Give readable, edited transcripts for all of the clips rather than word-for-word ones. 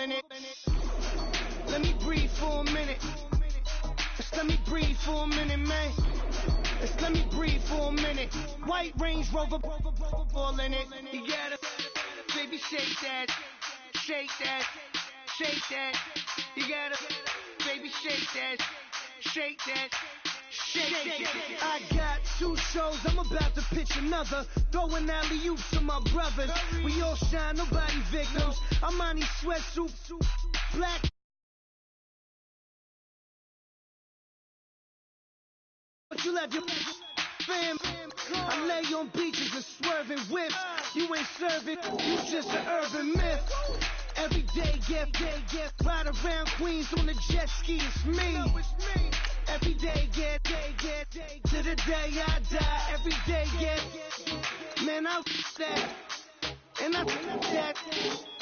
in it. Let me breathe for a minute. Just let me breathe for a minute, man. Just let me breathe for a minute. White Range Rover, ball in it. You gotta, baby, shake that, shake that, shake that. You gotta, baby, shake that, shake that. I got 2 shows, I'm about to pitch another. Throwing alley-oops to my brothers. We all shine, nobody victims. I'm on these sweatsuits, black. But you left your fam. I lay on beaches and swerving whips. You ain't serving, you just an urban myth. Every day, get ride around Queens on a jet ski, it's me. Every day, get to the day I die. Every day, man, I that. And I that,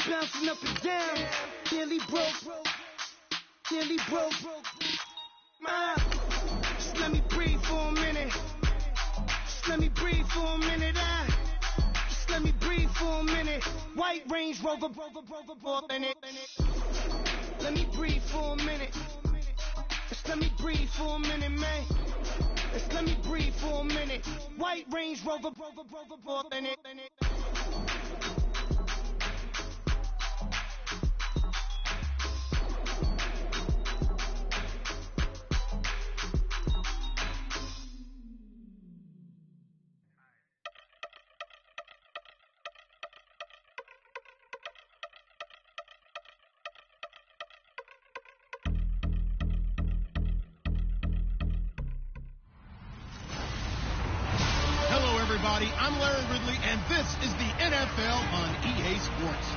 bouncing up and down. Nearly broke. Just let me breathe for a minute. Just let me breathe for a minute. Just let me breathe for a minute. White Range Rover, ball in it. Let me breathe for a minute. Just let me breathe for a minute, man. Just let me breathe for a minute. White Range Rover, ball in it. I'm Larry Ridley, and this is the NFL on EA Sports.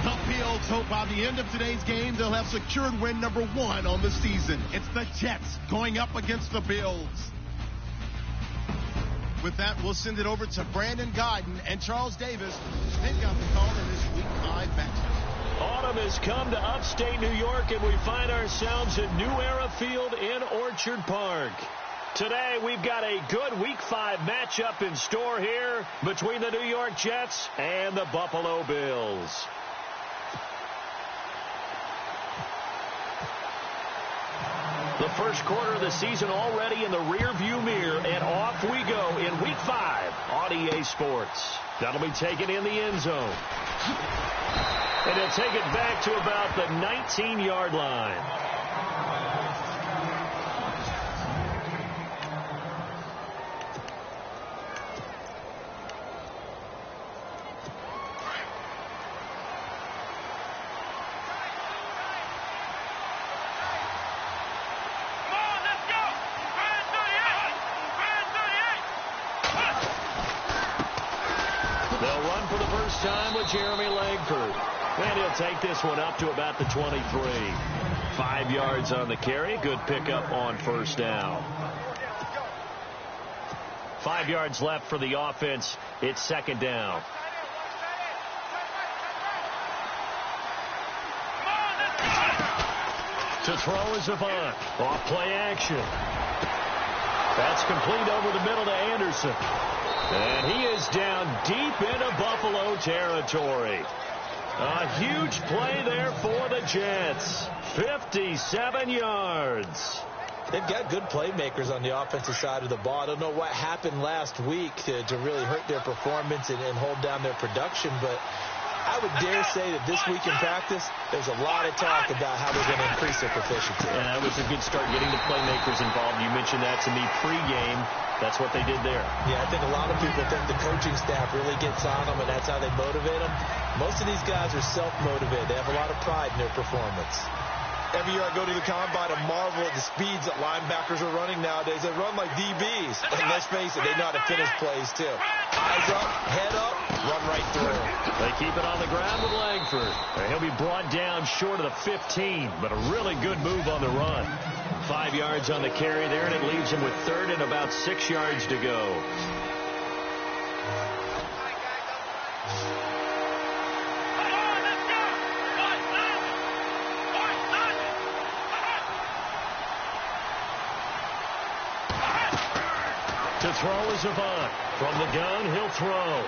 The Bills hope by the end of today's game they'll have secured win number 1 on the season. It's the Jets going up against the Bills. With that, we'll send it over to Brandon Guyton and Charles Davis. They've got the call in this Week 5 matchup. Autumn has come to upstate New York, and we find ourselves at New Era Field in Orchard Park. Today, we've got a good Week 5 matchup in store here between the New York Jets and the Buffalo Bills. The first quarter of the season already in the rearview mirror, and off we go in Week 5 on EA Sports. That'll be taken in the end zone. And they'll take it back to about the 19-yard line. Time with Jeremy Langford. And he'll take this one up to about the 23. 5 yards on the carry. Good pickup on first down. 5 yards left for the offense. It's second down. To throw is Avant. Off play action. That's complete over the middle to Anderson. And he is down deep into Buffalo territory. A huge play there for the Jets. 57 yards. They've got good playmakers on the offensive side of the ball. I don't know what happened last week to really hurt their performance and hold down their production, but I would dare say that this week in practice, there's a lot of talk about how they're going to increase their proficiency. And that was a good start getting the playmakers involved. You mentioned that to me pregame. That's what they did there. Yeah, I think a lot of people think the coaching staff really gets on them, and that's how they motivate them. Most of these guys are self-motivated. They have a lot of pride in their performance. Every year I go to the combine and marvel at the speeds that linebackers are running nowadays. They run like DBs. And let's face it, they know how to finish plays, too. Eyes up, head up, run right through. They keep it on the ground with Langford. He'll be brought down short of the 15, but a really good move on the run. 5 yards on the carry there, and it leaves him with third and about 6 yards to go. To throw is Avant. From the gun, he'll throw.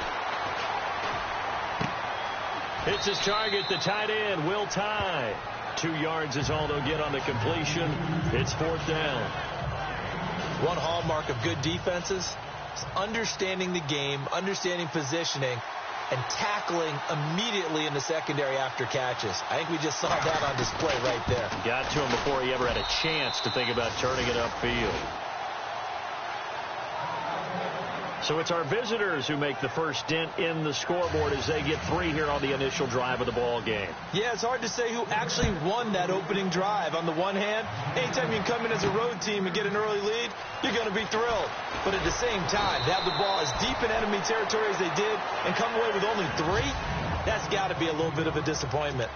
It's his target, the tight end, Will Tye. 2 yards is all they'll get on the completion. It's 4th down. One hallmark of good defenses is understanding the game, understanding positioning, and tackling immediately in the secondary after catches. I think we just saw that on display right there. Got to him before he ever had a chance to think about turning it upfield. So it's our visitors who make the first dent in the scoreboard as they get 3 here on the initial drive of the ball game. Yeah, it's hard to say who actually won that opening drive. On the one hand, anytime you can come in as a road team and get an early lead, you're going to be thrilled. But at the same time, to have the ball as deep in enemy territory as they did and come away with only 3, that's got to be a little bit of a disappointment.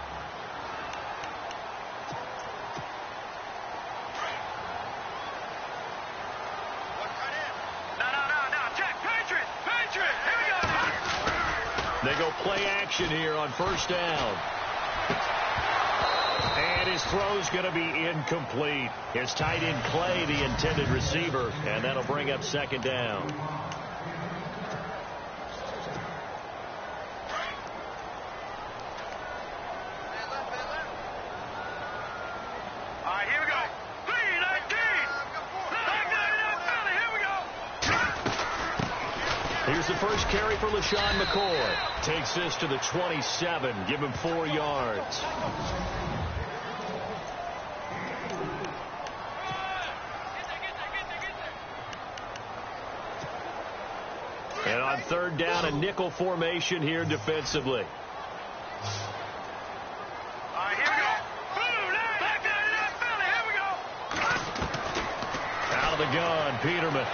They go play action here on first down. And his throw's going to be incomplete. His tight end Clay, the intended receiver, and that'll bring up 2nd down. Here's the first carry for LaShawn McCoy. Takes this to the 27. Give him 4 yards. And on 3rd down, a nickel formation here defensively. Out of the gun, Peterman.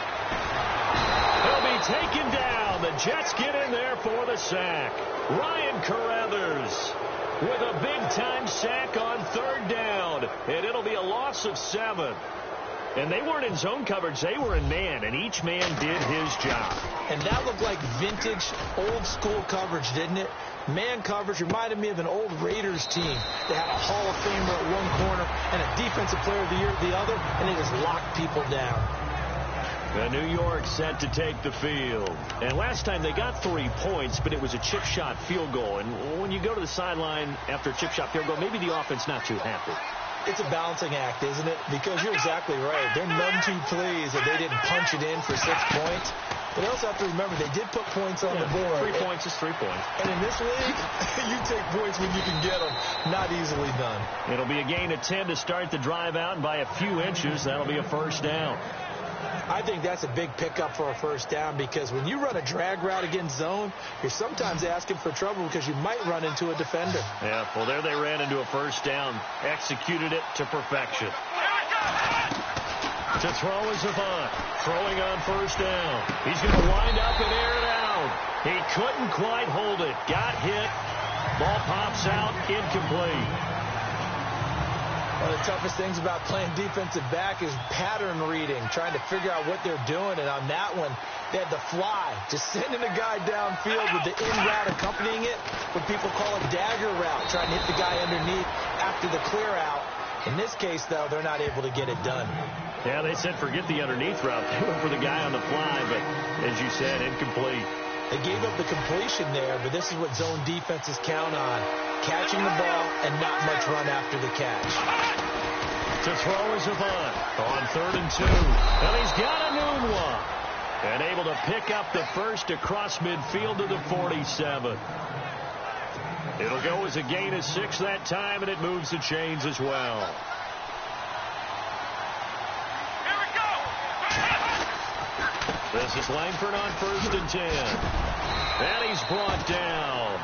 He'll be taken down. The Jets get in there for the sack. Ryan Carruthers with a big-time sack on 3rd down. And it'll be a loss of 7. And they weren't in zone coverage. They were in man, and each man did his job. And that looked like vintage, old-school coverage, didn't it? Man coverage reminded me of an old Raiders team. They had a Hall of Famer at one corner and a Defensive Player of the Year at the other, and they just locked people down. New York set to take the field. And last time they got 3 points, but it was a chip shot field goal. And when you go to the sideline after a chip shot field goal, maybe the offense not too happy. It's a balancing act, isn't it? Because you're exactly right. They're none too pleased that they didn't punch it in for 6 points. But they also have to remember they did put points on the board. 3 points is 3 points. And in this league, you take points when you can get them. Not easily done. It'll be a gain of 10 to start the drive out, and by a few inches, that'll be a first down. I think that's a big pickup for a first down because when you run a drag route against zone, you're sometimes asking for trouble because you might run into a defender. Yeah, well, there they ran into a first down. Executed it to perfection. To throw is Avant. Throwing on first down. He's going to wind up and air it out. He couldn't quite hold it. Got hit. Ball pops out. Incomplete. One of the toughest things about playing defensive back is pattern reading, trying to figure out what they're doing. And on that one, they had the fly, just sending a guy downfield with the in route accompanying it, what people call a dagger route, trying to hit the guy underneath after the clear out. In this case, though, they're not able to get it done. Yeah, they said forget the underneath route. They went for the guy on the fly, but as you said, incomplete. They gave up the completion there, but this is what zone defenses count on. Catching the ball and not much run after the catch. To throw is Avant on 3rd and 2. And he's got a new one. And able to pick up the first across midfield to the 47. It'll go as a gain of 6 that time, and it moves the chains as well. This is Langford on 1st and 10. And he's brought down.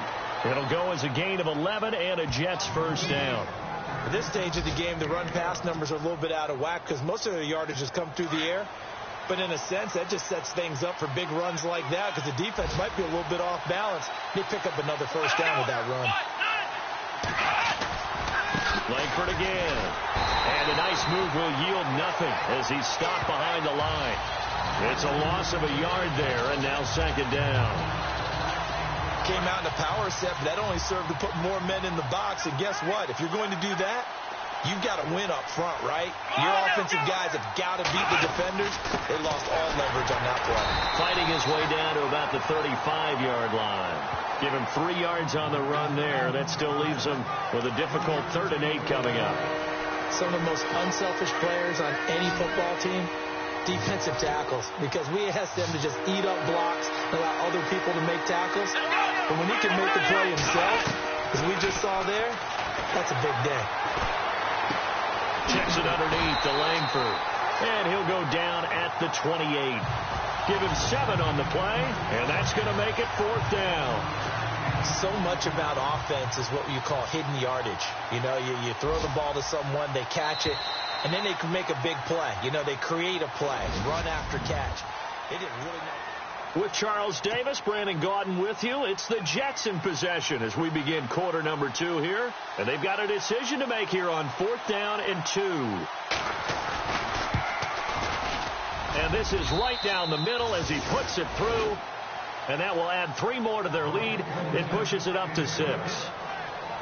It'll go as a gain of 11 and a Jets first down. At this stage of the game, the run-pass numbers are a little bit out of whack because most of their yardage has come through the air. But in a sense, that just sets things up for big runs like that because the defense might be a little bit off balance. They pick up another first down with that run. Langford again. And a nice move will yield nothing as he's stopped behind the line. It's a loss of a yard there, and now 2nd down. Came out in a power set, but that only served to put more men in the box. And guess what? If you're going to do that, You've got to win up front, right? Your offensive guys have got to beat the defenders. They lost all leverage on that play. Fighting his way down to about the 35-yard line. Give him 3 yards on the run there. That still leaves him with a difficult 3rd and 8 coming up. Some of the most unselfish players on any football team, defensive tackles, because we ask them to just eat up blocks and allow other people to make tackles. But when he can make the play himself, as we just saw there, that's a big day. Checks it underneath to Langford. And he'll go down at the 28. Give him 7 on the play, and that's going to make it 4th down. So much about offense is what you call hidden yardage. You know, you throw the ball to someone, they catch it, and then they can make a big play. You know, they create a play, run after catch. They didn't really know. With Charles Davis, Brandon Gaudin with you. It's the Jets in possession as we begin quarter number 2 here. And they've got a decision to make here on 4th down and 2. And this is right down the middle as he puts it through. And that will add 3 more to their lead. It pushes it up to 6.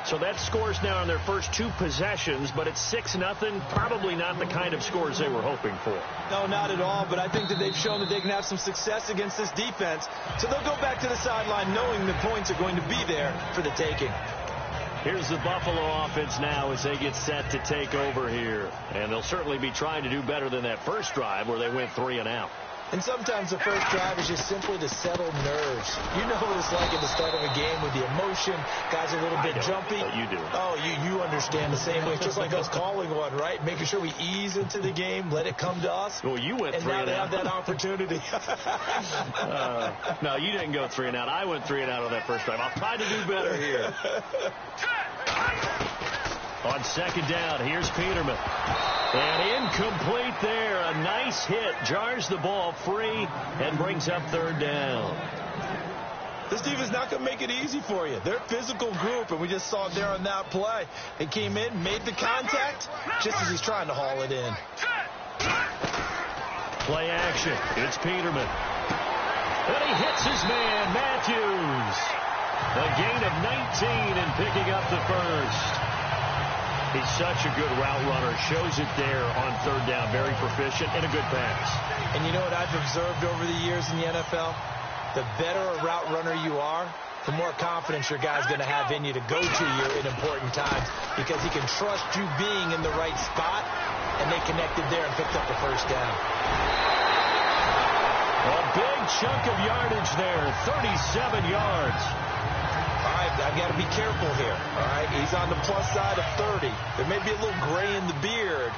So that scores now on their first 2 possessions, but it's 6-0. Probably not the kind of scores they were hoping for. No, not at all, but I think that they've shown that they can have some success against this defense. So they'll go back to the sideline knowing the points are going to be there for the taking. Here's the Buffalo offense now as they get set to take over here. And they'll certainly be trying to do better than that first drive where they went 3 and out. And sometimes the first drive is just simply to settle nerves. You know what it's like at the start of a game with the emotion. Guys are a little bit jumpy. But you do. Oh, you understand the same way. It's just like us calling one, right? Making sure we ease into the game, let it come to us. Well, you went 3 and out. And now they have that opportunity. No, you didn't go 3 and out. I went 3 and out on that first drive. I'll try to do better here. On 2nd down, here's Peterman. And incomplete there. A nice hit. Jars the ball free and brings up 3rd down. This defense is not going to make it easy for you. They're a physical group, and we just saw it there on that play. They came in, made the contact, just as he's trying to haul it in. Play action. It's Peterman. And he hits his man, Matthews. A gain of 19 and picking up the first. He's such a good route runner. Shows it there on 3rd down. Very proficient and a good pass. And you know what I've observed over the years in the NFL? The better a route runner you are, the more confidence your guy's going to have in you to go to you in important times because he can trust you being in the right spot, and they connected there and picked up the first down. A big chunk of yardage there, 37 yards. All right, I've got to be careful here. All right, he's on the plus side of 30. There may be a little gray in the beard,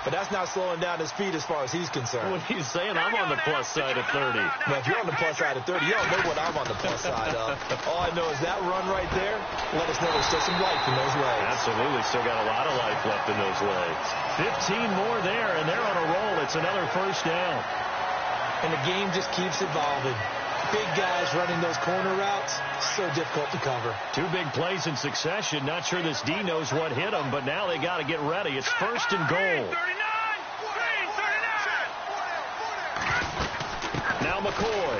but that's not slowing down his speed as far as he's concerned. What he's saying, I'm on the plus side of 30. Now, if you're on the plus side of 30, you don't know what I'm on the plus side of. All I know is that run right there, let us know there's still some life in those legs. Absolutely, still got a lot of life left in those legs. 15 more there, and they're on a roll. It's another first down. And the game just keeps evolving. Big guys running those corner routes, so difficult to cover. 2 big plays in succession. Not sure this D knows what hit them, but now they got to get ready. It's 1st and goal. Now McCoy.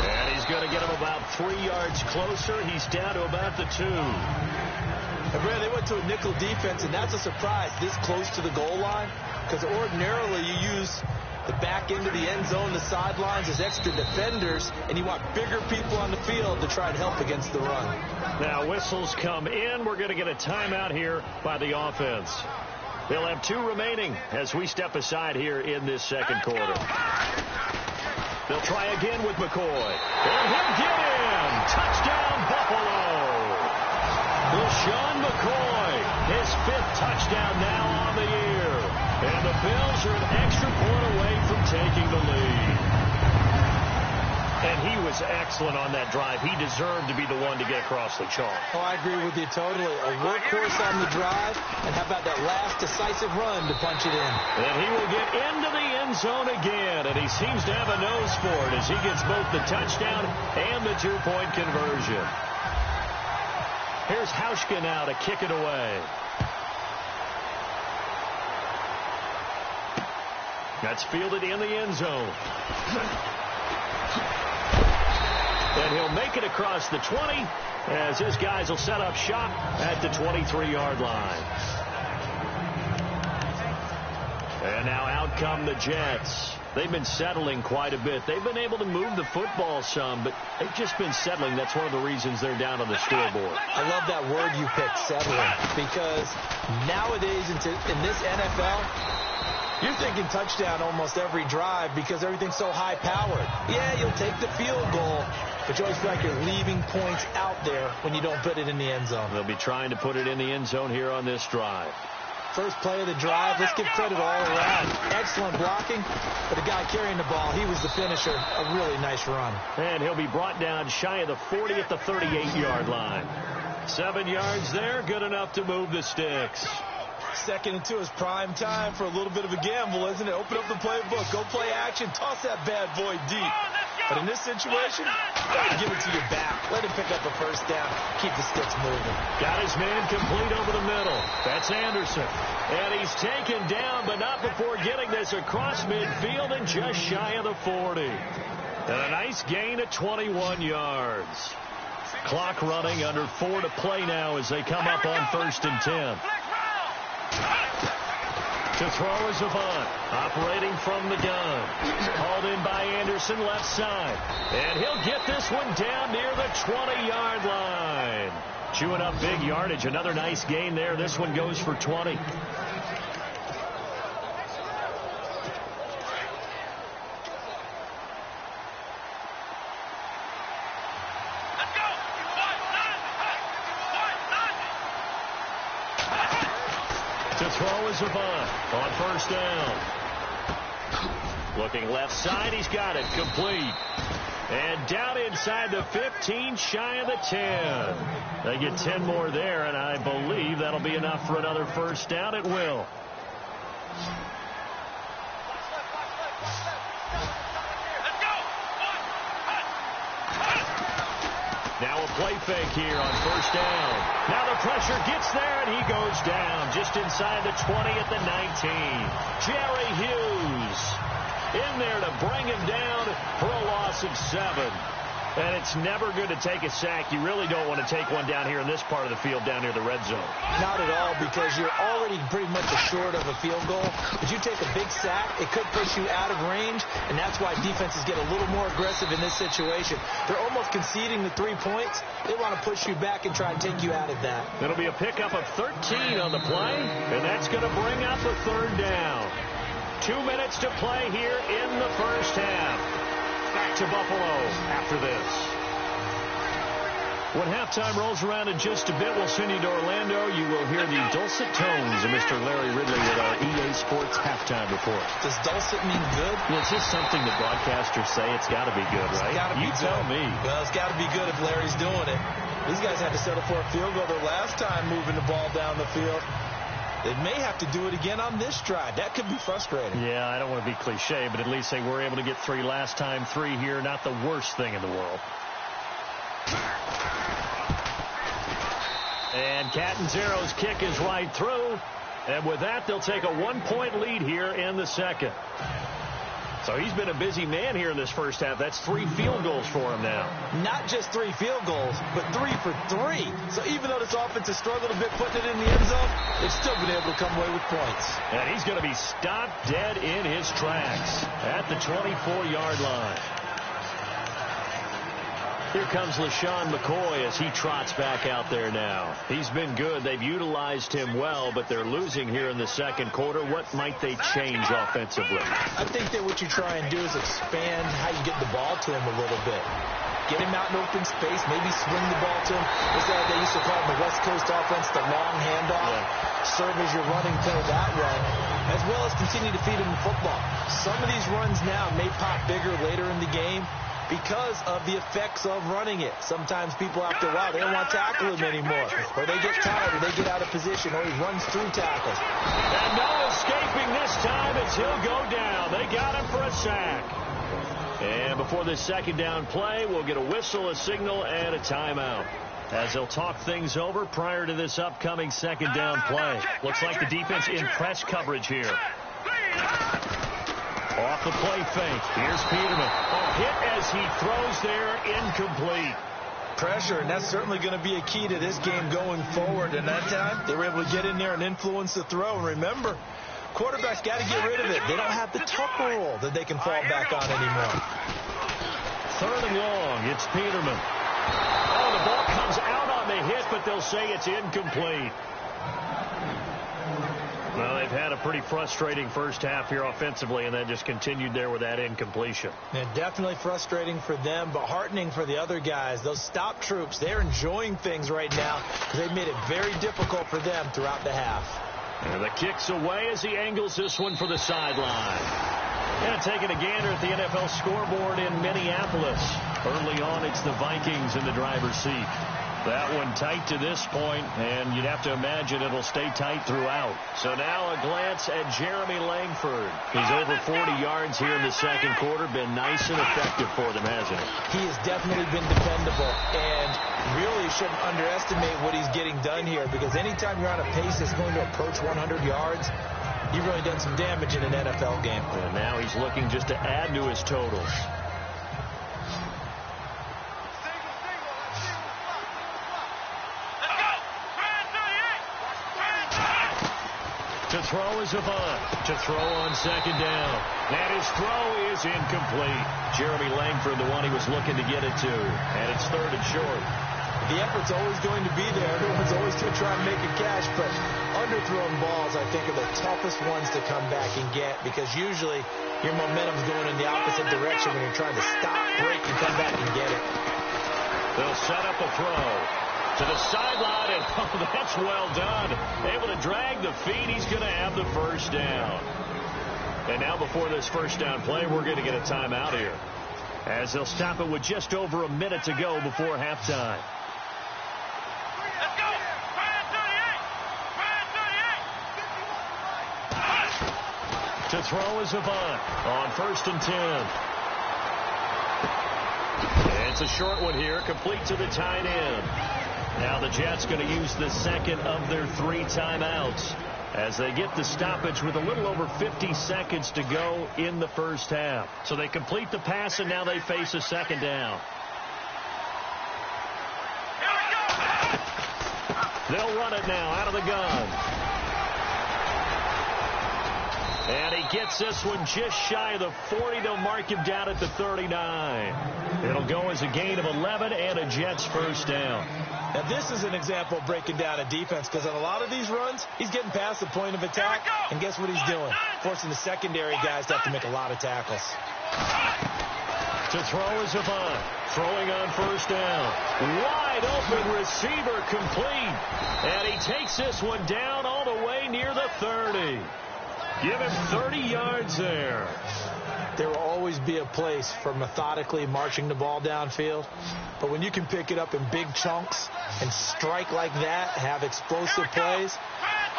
And he's going to get him about 3 yards closer. He's down to about the 2. And Brad, they went to a nickel defense, and that's a surprise this close to the goal line, because ordinarily you use the back end of the end zone, the sidelines as extra defenders, and you want bigger people on the field to try and help against the run. Now whistles come in. We're going to get a timeout here by the offense. They'll have 2 remaining as we step aside here in this second quarter. They'll try again with McCoy. And he'll get in. Touchdown, Buffalo. LaShawn McCoy, his 5th touchdown now on the year. And the Bills are an extra point away from taking the lead. And he was excellent on that drive. He deserved to be the one to get across the chalk. Oh, I agree with you totally. A workhorse on the drive. And how about that last decisive run to punch it in? And he will get into the end zone again. And he seems to have a nose for it as he gets both the touchdown and the 2-point conversion. Here's Hauschka now to kick it away. That's fielded in the end zone. And he'll make it across the 20 as his guys will set up shop at the 23-yard line. And now out come the Jets. They've been settling quite a bit. They've been able to move the football some, but they've just been settling. That's one of the reasons they're down on the scoreboard. I love that word you picked, settling, because nowadays in this NFL, you're thinking touchdown almost every drive because everything's so high-powered. Yeah, you'll take the field goal, but you always feel like you're leaving points out there when you don't put it in the end zone. They'll be trying to put it in the end zone here on this drive. First play of the drive, let's give credit all around. Excellent blocking, but the guy carrying the ball, he was the finisher. A really nice run. And he'll be brought down shy of the 40 at the 38-yard line. 7 yards there, good enough to move the sticks. 2nd and 2 is prime time for a little bit of a gamble, isn't it? Open up the playbook, go play action, toss that bad boy deep. But in this situation, give it to your back. Let him pick up a first down. Keep the sticks moving. Got his man complete over the middle. That's Anderson. And he's taken down, but not before getting this across midfield and just shy of the 40. And a nice gain of 21 yards. Clock running, under 4 to play now as they come up on 1st and 10. To throw is Avant, operating from the gun. Hauled in by Anderson, left side. And he'll get this one down near the 20-yard line. Chewing up big yardage. Another nice gain there. This one goes for 20. To throw is Avant on 1st down. Looking left side, he's got it complete. And down inside the 15, shy of the 10. They get 10 more there, and I believe that'll be enough for another first down. It will. Now a play fake here on 1st down. Now the pressure gets there, and he goes down just inside the 20 at the 19. Jerry Hughes in there to bring him down for a loss of 7. And it's never good to take a sack. You really don't want to take one down here in this part of the field down near the red zone. Not at all, because you're already pretty much assured of a field goal. If you take a big sack, it could push you out of range, and that's why defenses get a little more aggressive in this situation. They're almost conceding the 3 points. They want to push you back and try and take you out of that. It'll be a pickup of 13 on the play, and that's going to bring up a 3rd down. 2 minutes to play here in the first half. Back to Buffalo after this. When halftime rolls around in just a bit, we'll send you to Orlando. You will hear the dulcet tones of Mr. Larry Ridley with our EA Sports halftime report. Does dulcet mean good? It's just something that broadcasters say. It's got to be good, right? You tell me. Well, it's got to be good if Larry's doing it. These guys had to settle for a field goal their last time moving the ball down the field. They may have to do it again on this drive. That could be frustrating. Yeah, I don't want to be cliche, but at least they were able to get 3 last time. 3 here, not the worst thing in the world. And Catanzaro's kick is right through. And with that, they'll take a 1-point lead here in the second. So he's been a busy man here in this first half. That's 3 field goals for him now. Not just 3 field goals, but 3 for 3. So even though this offense has struggled a bit putting it in the end zone, they've still been able to come away with points. And he's going to be stopped dead in his tracks at the 24-yard line. Here comes LaShawn McCoy as he trots back out there now. He's been good. They've utilized him well, but they're losing here in the second quarter. What might they change offensively? I think that what you try and do is expand how you get the ball to him a little bit. Get him out in open space, maybe swing the ball to him. They used to call it the West Coast offense, the long handoff. Yeah. Serve as your running play that way, as well as continue to feed him the football. Some of these runs now may pop bigger later in the game because of the effects of running it. Sometimes people after a while, they don't want to tackle him anymore. Or they get tired, or they get out of position, or he runs through tackles. And no escaping this time as he'll go down. They got him for a sack. And before this second down play, we'll get a whistle, a signal, and a timeout, as they'll talk things over prior to this upcoming second down play. Looks like the defense in press coverage here. Off the play fake. Here's Peterman. A hit as he throws there, incomplete. Pressure, and that's certainly going to be a key to this game going forward. And that time, they were able to get in there and influence the throw. And remember, Quarterbacks got to get rid of it. They don't have the tuck rule that they can fall back on anymore. 3rd and long. It's Peterman. Oh, the ball comes out on the hit, but they'll say it's incomplete. Well, they've had a pretty frustrating first half here offensively, and then just continued there with that incompletion. And definitely frustrating for them, but heartening for the other guys. Those stop troops, they're enjoying things right now because they've made it very difficult for them throughout the half. And the kick's away as he angles this one for the sideline. And taking a gander at the NFL scoreboard in Minneapolis. Early on, it's the Vikings in the driver's seat. That one tight to this point, and you'd have to imagine it'll stay tight throughout. So now a glance at Jeremy Langford. He's over 40 yards here in the second quarter. Been nice and effective for them, hasn't he? He has definitely been dependable, and really shouldn't underestimate what he's getting done here, because anytime you're on a pace that's going to approach 100 yards, you've really done some damage in an NFL game. And now he's looking just to add to his totals. To throw is Avant. To throw on second down. And his throw is incomplete. Jeremy Langford, the one he was looking to get it to. And it's 3rd and short. The effort's always going to be there. Everyone's always going to try and make a catch, but underthrown balls, I think, are the toughest ones to come back and get, because usually your momentum's going in the opposite direction when you're trying to stop, break, and come back and get it. They'll set up a throw. To the sideline, and oh, that's well done. Able to drag the feet. He's going to have the first down. And now before this first down play, we're going to get a timeout here, as they'll stop it with just over a minute to go before halftime. Let's go. To throw is Avant on 1st and 10. It's a short one here, complete to the tight end. Now the Jets going to use the second of their 3 timeouts as they get the stoppage with a little over 50 seconds to go in the first half. So they complete the pass, and now they face a second down. They'll run it now out of the gun. And he gets this one just shy of the 40. They'll mark him down at the 39. It'll go as a gain of 11 and a Jets first down. Now, this is an example of breaking down a defense, because on a lot of these runs, he's getting past the point of attack, and guess what he's doing? Forcing the secondary guys to have to make a lot of tackles. To throw is Avant. Throwing on first down. Wide open receiver, complete. And he takes this one down all the way near the 30. Give him 30 yards there. There will always be a place for methodically marching the ball downfield. But when you can pick it up in big chunks and strike like that, have explosive plays,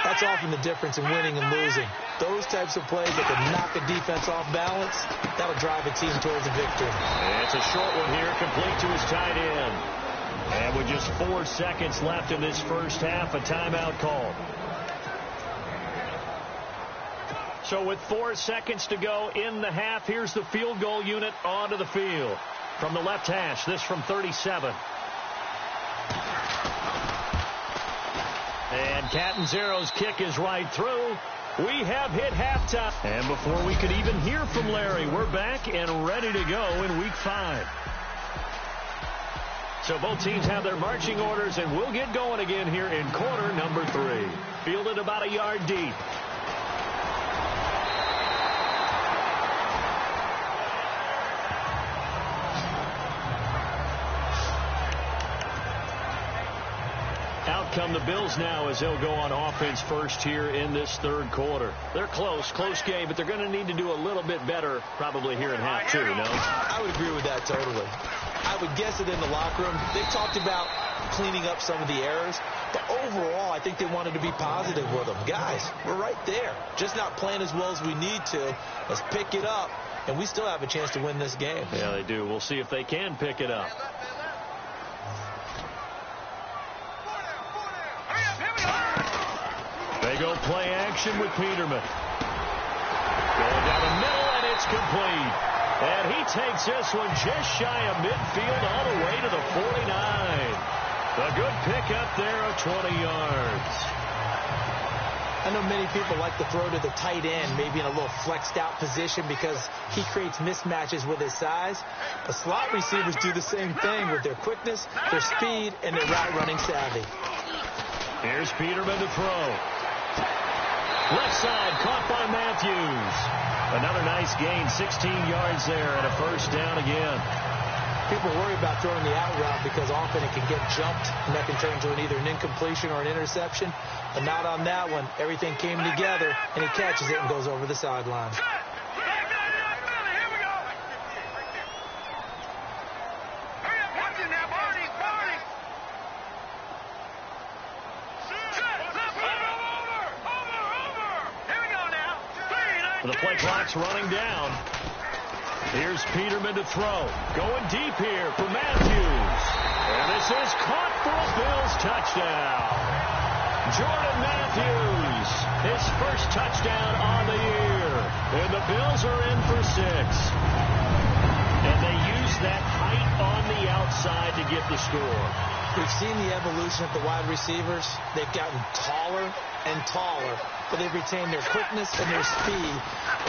that's often the difference in winning and losing. Those types of plays that can knock a defense off balance, that'll drive a team towards a victory. And it's a short one here, complete to his tight end. And with just 4 seconds left in this first half, a timeout call. So with 4 seconds to go in the half, here's the field goal unit onto the field. From the left hash, this from 37. And Catanzaro's kick is right through. We have hit halftime. And before we could even hear from Larry, we're back and ready to go in Week 5. So both teams have their marching orders, and we'll get going again here in quarter number 3. Fielded about a yard deep. Out come the Bills now as they'll go on offense first here in this third quarter. They're close game, but they're going to need to do a little bit better probably here in half 2, no? I would agree with that totally. I would guess it in the locker room. They talked about cleaning up some of the errors, but overall I think they wanted to be positive with them. Guys, we're right there. Just not playing as well as we need to. Let's pick it up, and we still have a chance to win this game. Yeah, they do. We'll see if they can pick it up. They go play action with Peterman. Going down the middle, and it's complete. And he takes this one just shy of midfield all the way to the 49. A good pickup there of 20 yards. I know many people like to throw to the tight end, maybe in a little flexed out position because he creates mismatches with his size. The slot receivers do the same thing with their quickness, their speed, and their route running savvy. Here's Peterman to throw. Left side, caught by Matthews. Another nice gain, 16 yards there and a first down again. People worry about throwing the out route because often it can get jumped, and that can turn into either an incompletion or an interception. But not on that one. Everything came together, and he catches it and goes over the sideline. The play clock's running down. Here's Peterman to throw. Going deep here for Matthews. And this is caught for a Bills touchdown. Jordan Matthews, his first touchdown on the year. And the Bills are in for 6. And they use that height on the outside to get the score. We've seen the evolution of the wide receivers. They've gotten taller and taller, but they've retained their quickness and their speed.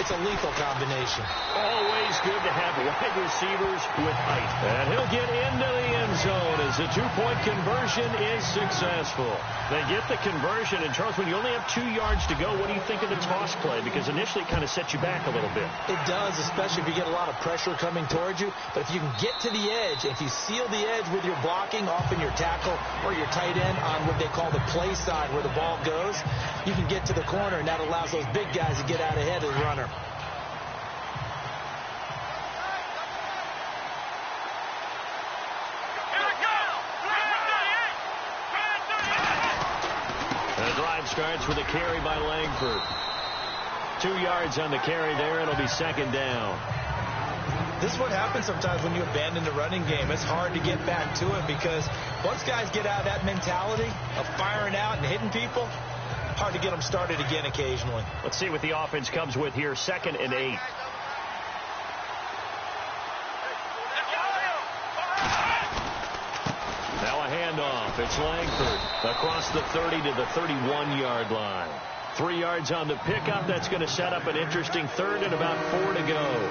It's a lethal combination. Always good to have wide receivers with height. And he'll get into the end zone as the two-point conversion is successful. They get the conversion, and Charles, when you only have 2 yards to go, what do you think of the toss play? Because initially it kind of sets you back a little bit. It does, especially if you get a lot of pressure coming towards you. But if you can get to the edge, if you seal the edge with your blocking, often your tackle or your tight end on what they call the play side where the ball goes, you can get to the corner, and that allows those big guys to get out ahead of the runner. The drive starts with a carry by Langford. 2 yards on the carry there. It'll be second down. This is what happens sometimes when you abandon the running game. It's hard to get back to it because once guys get out of that mentality of firing out and hitting people, hard to get them started again occasionally. Let's see what the offense comes with here. 2nd and 8. Now a handoff. It's Langford across the 30 to the 31-yard line. 3 yards on the pickup. That's going to set up an interesting third and about 4 to go.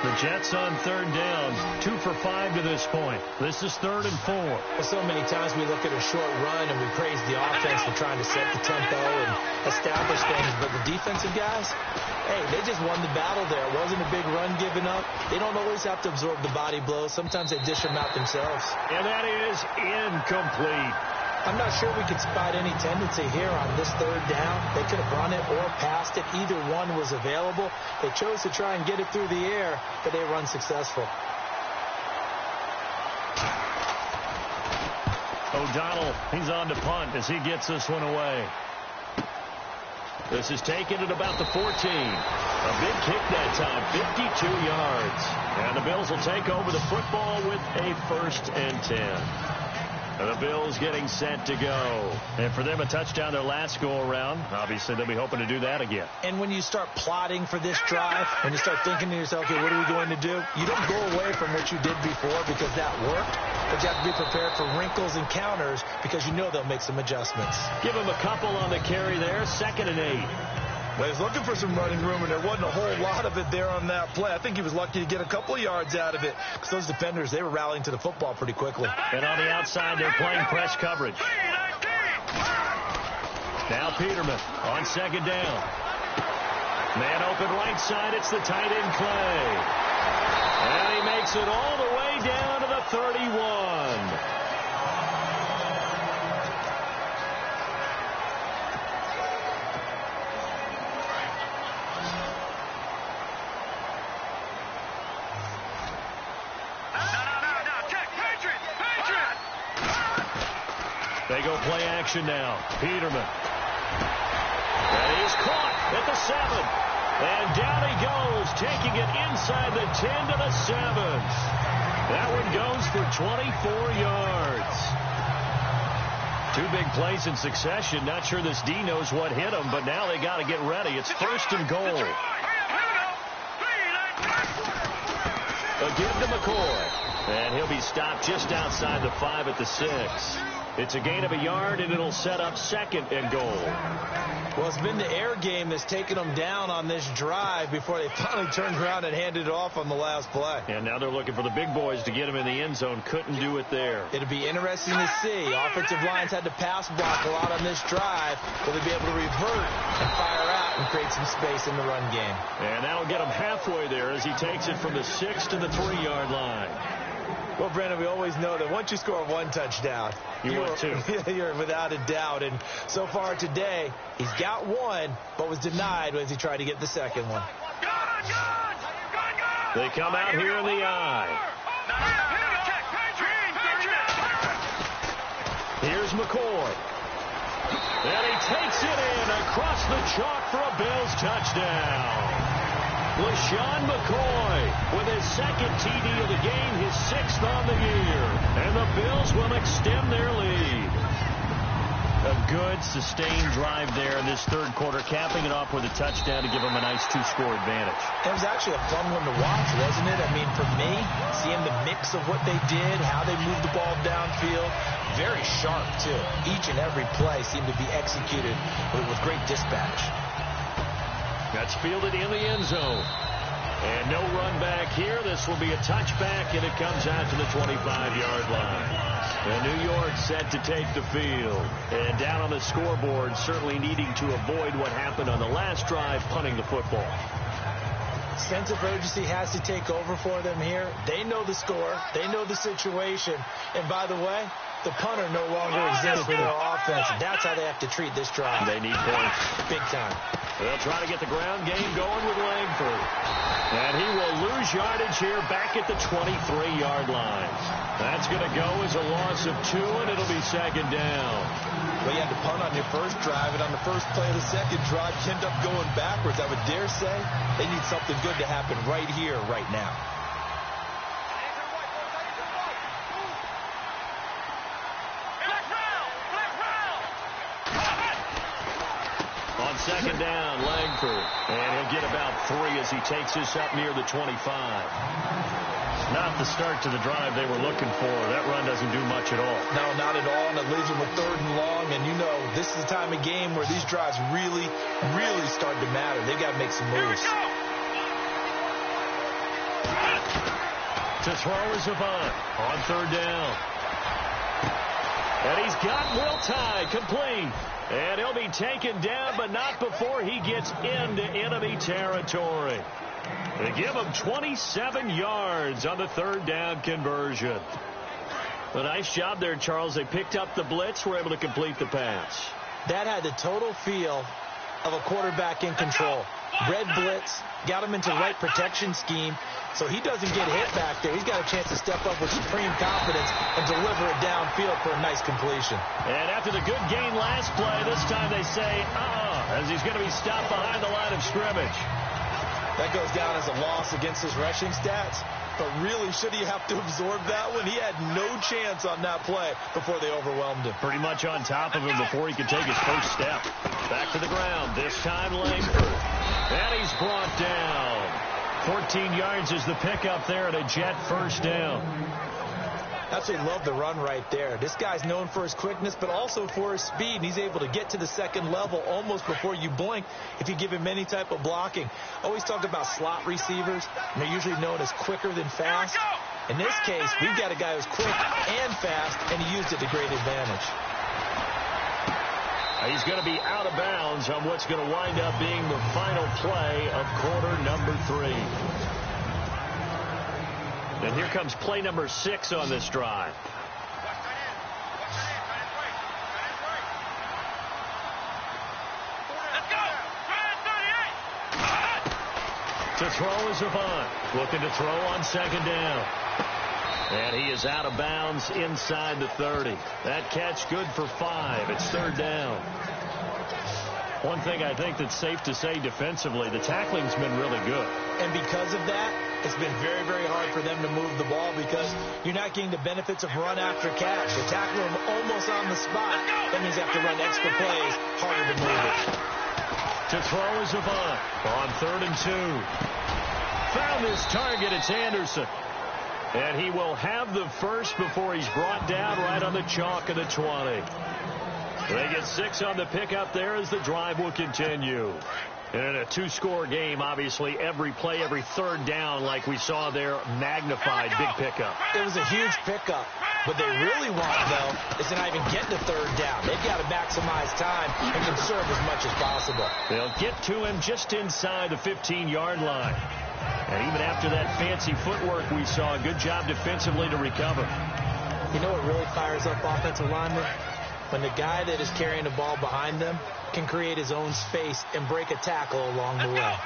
The Jets on third down, 2 for 5 to this point. This is 3rd and 4. Well, so many times we look at a short run and we praise the offense for trying to set the tempo and establish things. But the defensive guys, hey, they just won the battle there. It wasn't a big run given up. They don't always have to absorb the body blows. Sometimes they dish them out themselves. And that is incomplete. I'm not sure we could spot any tendency here on this third down. They could have run it or passed it. Either one was available. They chose to try and get it through the air, but they were unsuccessful. O'Donnell, he's on to punt as he gets this one away. This is taken at about the 14. A big kick that time, 52 yards. And the Bills will take over the football with a 1st and 10. The Bills getting set to go. And for them, a touchdown their last go-around. Obviously, they'll be hoping to do that again. And when you start plotting for this drive, when you start thinking to yourself, okay, what are we going to do? You don't go away from what you did before because that worked. But you have to be prepared for wrinkles and counters because you know they'll make some adjustments. Give him a couple on the carry there. 2nd and 8. Well, he's looking for some running room, and there wasn't a whole lot of it there on that play. I think he was lucky to get a couple of yards out of it because those defenders, they were rallying to the football pretty quickly. And on the outside, they're playing press coverage. Now Peterman on 2nd down. Man open right side. It's the tight end Clay. And he makes it all the way down to the 31. They go play action now. Peterman. And he's caught at the 7. And down he goes, taking it inside the 10 to the 7. That one goes for 24 yards. 2 big plays in succession. Not sure this D knows what hit him, but now they got to get ready. It's 1st and goal. Again to McCoy. And he'll be stopped just outside the 5 at the 6. It's a gain of a yard, and it'll set up 2nd and goal. Well, it's been the air game that's taken them down on this drive before they finally turned around and handed it off on the last play. And now they're looking for the big boys to get them in the end zone. Couldn't do it there. It'll be interesting to see. Offensive lines had to pass block a lot on this drive. Will they be able to revert and fire out and create some space in the run game? And that'll get him halfway there as he takes it from the 6 to the 3-yard line. Well, Brandon, we always know that once you score one touchdown, you're without a doubt. And so far today, he's got one, but was denied as he tried to get the second one. They come out here in the eye. Here's McCoy. And he takes it in across the chalk for a Bills touchdown. LaShawn McCoy with his 2nd TD of the game, his 6th on the year. And the Bills will extend their lead. A good, sustained drive there in this 3rd quarter, capping it off with a touchdown to give them a nice 2-score advantage. It was actually a fun one to watch, wasn't it? I mean, for me, seeing the mix of what they did, how they moved the ball downfield, very sharp, too. Each and every play seemed to be executed with great dispatch. That's fielded in the end zone. And no run back here. This will be a touchback, and it comes out to the 25-yard line. And New York set to take the field. And down on the scoreboard, certainly needing to avoid what happened on the last drive, punting the football. Sense of urgency has to take over for them here. They know the score. They know the situation. And by the way, the punter no longer exists for their offense. That's how they have to treat this drive. They need points. Big time. They'll try to get the ground game going with Langford. And he will lose yardage here back at the 23-yard line. That's going to go as a loss of 2, and it'll be 2nd down. Well, you had to punt on your first drive, and on the first play of the second drive, you end up going backwards. I would dare say they need something good to happen right here, right now. On 2nd down, Langford. And he'll get about 3 as he takes this up near the 25. Not the start to the drive they were looking for. That run doesn't do much at all. No, not at all, and it leaves them with 3rd and long. And you know, this is the time of game where these drives really, really start to matter. They've got to make some moves. To throw is Avant on 3rd down. And he's got Will Tye complete. And he'll be taken down, but not before he gets into enemy territory. They give him 27 yards on the 3rd down conversion. A nice job there, Charles. They picked up the blitz, were able to complete the pass. That had the total feel of a quarterback in control. Red blitz, got him into the right protection scheme, so he doesn't get hit back there. He's got a chance to step up with supreme confidence and deliver it downfield for a nice completion. And after the good gain last play, this time they say, as he's going to be stopped behind the line of scrimmage. That goes down as a loss against his rushing stats, but really, should he have to absorb that one? He had no chance on that play before they overwhelmed him. Pretty much on top of him before he could take his first step. Back to the ground, this time Langford. And he's brought down. 14 yards is the pickup there at a Jet 1st down. Absolutely love the run right there. This guy's known for his quickness, but also for his speed. And he's able to get to the 2nd level almost before you blink if you give him any type of blocking. Always talk about slot receivers, and they're usually known as quicker than fast. In this case, we've got a guy who's quick and fast, and he used it to great advantage. He's going to be out of bounds on what's going to wind up being the final play of quarter number 3. And here comes play number 6 on this drive. To throw is Avant. Looking to throw on 2nd down. And he is out of bounds inside the 30. That catch good for 5. It's 3rd down. One thing I think that's safe to say defensively, the tackling's been really good. And because of that, it's been very, very hard for them to move the ball because you're not getting the benefits of run after catch. They tackle him almost on the spot. That means they have to run extra plays, harder to move it. To throw is Avant on 3rd and 2. Found his target. It's Anderson. And he will have the first before he's brought down right on the chalk of the 20. They get 6 on the pickup there as the drive will continue. And in a 2-score game, obviously, every play, every third down, like we saw there, magnified, big pickup. It was a huge pickup. What they really want, though, is to not even get the third down. They've got to maximize time and conserve as much as possible. They'll get to him just inside the 15-yard line. And even after that fancy footwork we saw, good job defensively to recover. You know what really fires up offensive linemen? When the guy that is carrying the ball behind them can create his own space and break a tackle along the way.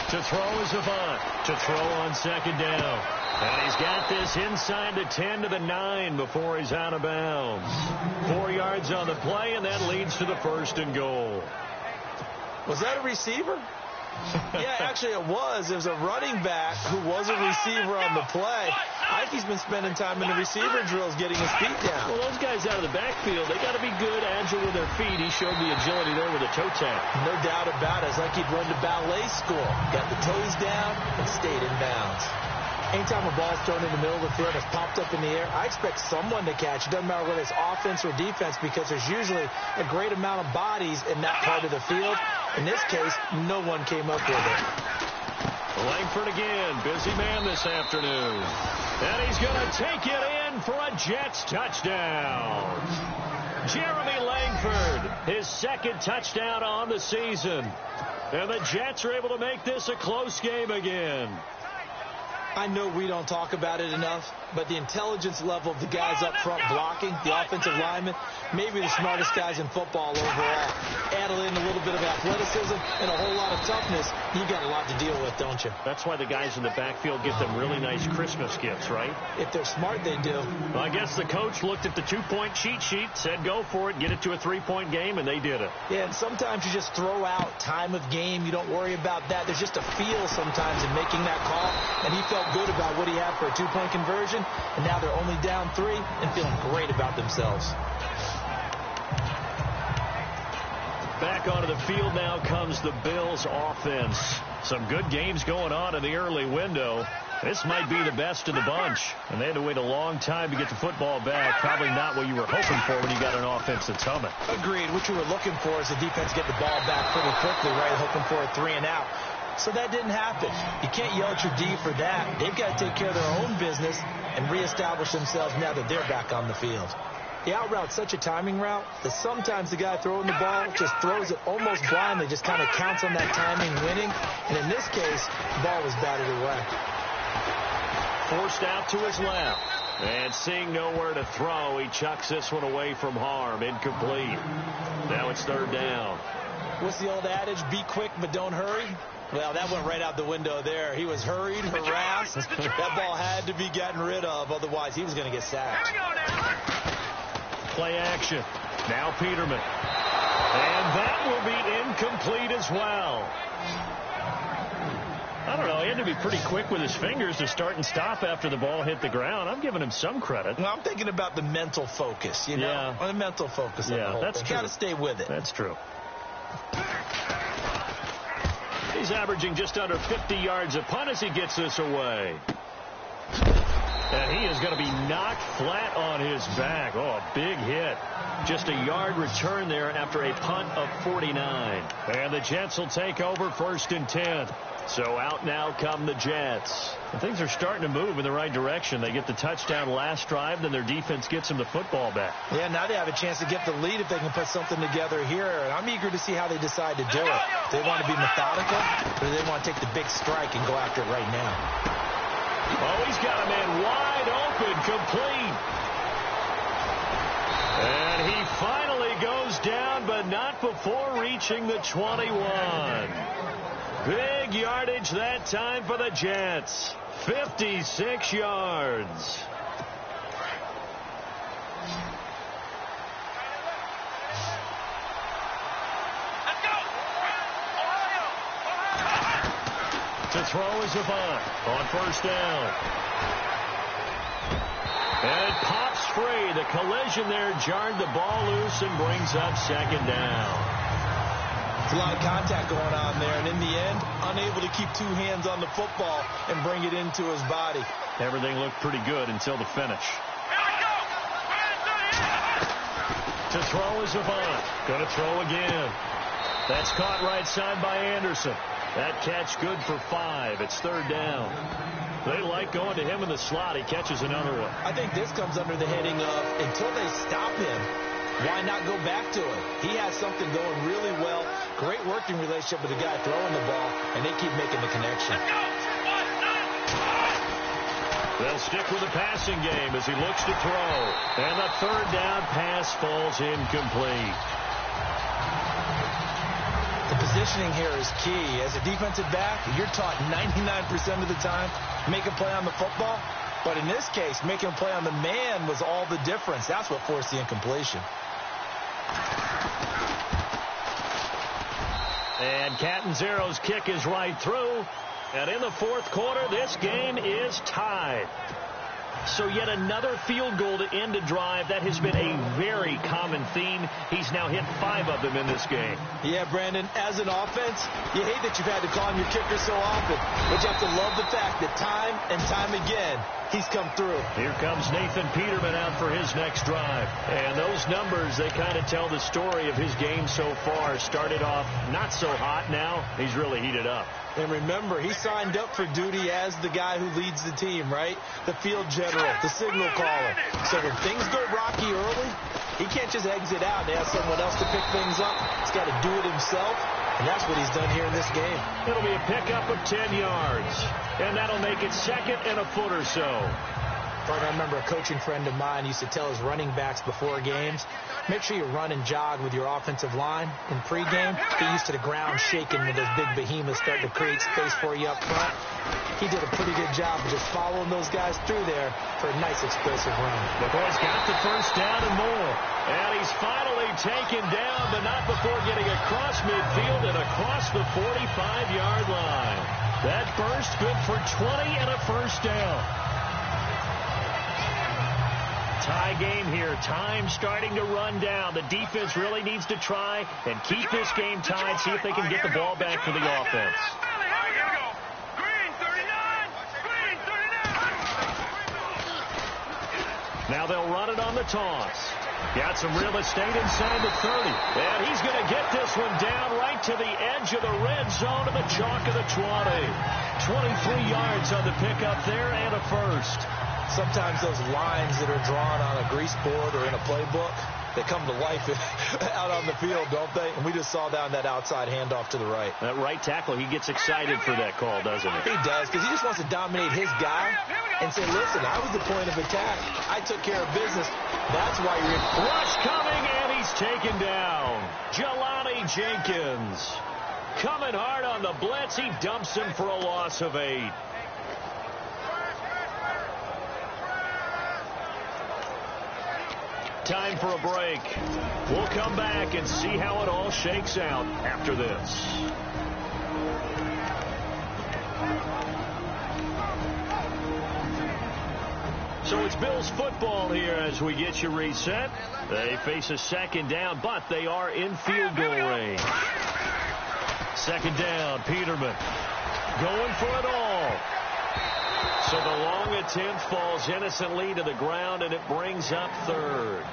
To throw is Avant. To throw on second down. And he's got this inside the 10 to the 9 before he's out of bounds. 4 yards on the play, and that leads to the 1st and goal. Was that a receiver? Yeah, actually it was. It was a running back who was a receiver on the play. I think he's been spending time in the receiver drills getting his feet down. Well, those guys out of the backfield, they got to be good, agile with their feet. He showed the agility there with a toe tap. No doubt about it. It's like he'd run to ballet school. Got the toes down and stayed in bounds. Anytime a ball's thrown in the middle of the field, it's popped up in the air, I expect someone to catch. It doesn't matter whether it's offense or defense because there's usually a great amount of bodies in that part of the field. In this case, no one came up with it. Langford again, busy man this afternoon. And he's going to take it in for a Jets touchdown. Jeremy Langford, his 2nd touchdown on the season. And the Jets are able to make this a close game again. I know we don't talk about it enough, but the intelligence level of the guys up front blocking, the offensive linemen, maybe the smartest guys in football overall. Add in a little bit of athleticism and a whole lot of toughness, you got a lot to deal with, don't you? That's why the guys in the backfield get them really nice Christmas gifts, right? If they're smart, they do. Well, I guess the coach looked at the 2-point cheat sheet, said go for it, get it to a 3-point game, and they did it. Yeah, and sometimes you just throw out time of game. You don't worry about that. There's just a feel sometimes in making that call, and he felt good about what he had for a 2-point conversion, and now they're only down 3 and feeling great about themselves. Back onto the field now comes the Bills offense. Some good games going on in the early window. This might be the best of the bunch, and they had to wait a long time to get the football back. Probably not what you were hoping for when you got an offense that's humming. Agreed. What you were looking for is the defense get the ball back pretty quickly, right? Hoping for a 3 and out. So that didn't happen. You can't yell at your D for that. They've got to take care of their own business and reestablish themselves now that they're back on the field. The out route's such a timing route that sometimes the guy throwing the ball just throws it almost blindly, just kind of counts on that timing winning. And in this case, the ball was batted away. Forced out to his left. And seeing nowhere to throw, he chucks this one away from harm. Incomplete. Now it's 3rd down. What's the old adage? Be quick, but don't hurry. Well, that went right out the window there. He was hurried, harassed. That ball had to be gotten rid of. Otherwise, he was going to get sacked. Play action. Now Peterman. And that will be incomplete as well. I don't know. He had to be pretty quick with his fingers to start and stop after the ball hit the ground. I'm giving him some credit. Well, I'm thinking about the mental focus, you know? Yeah. The mental focus of the whole that's thing. true. Got to stay with it. That's true. He's averaging just under 50 yards a punt as he gets this away. And he is going to be knocked flat on his back. Oh, a big hit. Just a yard return there after a punt of 49. And the Jets will take over 1st and 10. So out now come the Jets. And things are starting to move in the right direction. They get the touchdown last drive, then their defense gets them the football back. Yeah, now they have a chance to get the lead if they can put something together here. And I'm eager to see how they decide to do it. Do they want to be methodical, or do they want to take the big strike and go after it right now? Oh, he's got a man wide open, complete. And he finally goes down, but not before reaching the 21. Big yardage that time for the Jets. 56 yards. To throw is Avant on 1st down. And it pops free. The collision there jarred the ball loose and brings up 2nd down. A lot of contact going on there, and in the end, unable to keep two hands on the football and bring it into his body. Everything looked pretty good until the finish. To throw is Avant. Going to throw again. That's caught right side by Anderson. That catch good for 5. It's 3rd down. They like going to him in the slot. He catches another one. I think this comes under the heading of until they stop him, why not go back to it? He has something going really well. Great working relationship with the guy throwing the ball, and they keep making the connection. They'll stick with the passing game as he looks to throw. And the 3rd down pass falls incomplete. The positioning here is key. As a defensive back, you're taught 99% of the time, make a play on the football. But in this case, making a play on the man was all the difference. That's what forced the incompletion. And Catanzaro's kick is right through. And in the 4th quarter, this game is tied. So yet another field goal to end a drive. That has been a very common theme. He's now hit 5 of them in this game. Yeah, Brandon, as an offense, you hate that you've had to call on your kicker so often. But you have to love the fact that time and time again, he's come through. Here comes Nathan Peterman out for his next drive. And those numbers, they kind of tell the story of his game so far. Started off not so hot. Now he's really heated up. And remember, he signed up for duty as the guy who leads the team, right? The field general, the signal caller. So when things go rocky early, he can't just exit out and ask someone else to pick things up. He's got to do it himself, and that's what he's done here in this game. It'll be a pickup of 10 yards, and that'll make it 2nd and a foot or so. I remember a coaching friend of mine used to tell his running backs before games, make sure you run and jog with your offensive line in pregame. Get used to the ground shaking when those big behemoths start to create space for you up front. He did a pretty good job of just following those guys through there for a nice explosive run. The boys got the 1st down and more. And he's finally taken down, but not before getting across midfield and across the 45-yard line. That burst good for 20 and a 1st down. Tie game here. Time starting to run down. The defense really needs to try and keep this game tied, see if they can get the ball back for the offense. Now they'll run it on the toss. Got some real estate inside the 30. And he's going to get this one down right to the edge of the red zone of the chalk of the 20. 23 yards on the pickup there and a 1st. Sometimes those lines that are drawn on a grease board or in a playbook, they come to life out on the field, don't they? And we just saw down that outside handoff to the right. That right tackle, he gets excited for that call, doesn't he? He does, because he just wants to dominate his guy and say, listen, I was the point of attack. I took care of business. That's why you're in. Rush coming, and he's taken down. Jelani Jenkins coming hard on the blitz. He dumps him for a loss of 8. Time for a break. We'll come back and see how it all shakes out after this. So it's Bills football here as we get you reset. They face a 2nd down, but they are in field goal range. 2nd down, Peterman going for it all. So the long attempt falls innocently to the ground, and it brings up 3rd.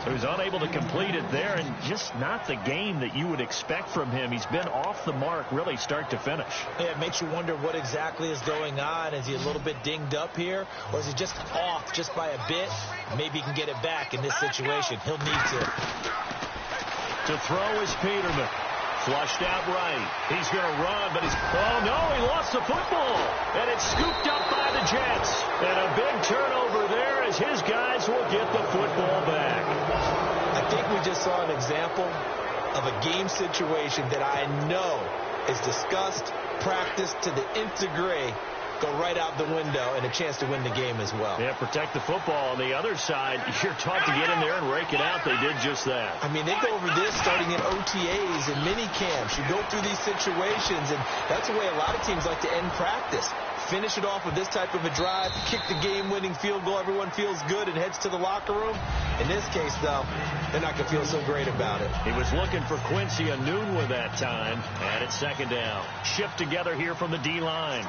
So he's unable to complete it there, and just not the game that you would expect from him. He's been off the mark, really, start to finish. Yeah, it makes you wonder what exactly is going on. Is he a little bit dinged up here, or is he just off just by a bit? Maybe he can get it back in this situation. He'll need to. To throw is Peterman. Flushed out right. He's going to run, but oh no, he lost the football. And it's scooped up by the Jets. And a big turnover there as his guys will get the football back. I think we just saw an example of a game situation that I know is discussed, practiced to the nth degree, go right out the window and a chance to win the game as well. Yeah, protect the football. On the other side, you're taught to get in there and rake it out. They did just that. I mean, they go over this starting in OTAs and mini camps. You go through these situations, and that's the way a lot of teams like to end practice. Finish it off with this type of a drive, kick the game-winning field goal. Everyone feels good and heads to the locker room. In this case, though, they're not going to feel so great about it. He was looking for Quincy Enunwa that time, and it's second down. Shift together here from the D-line.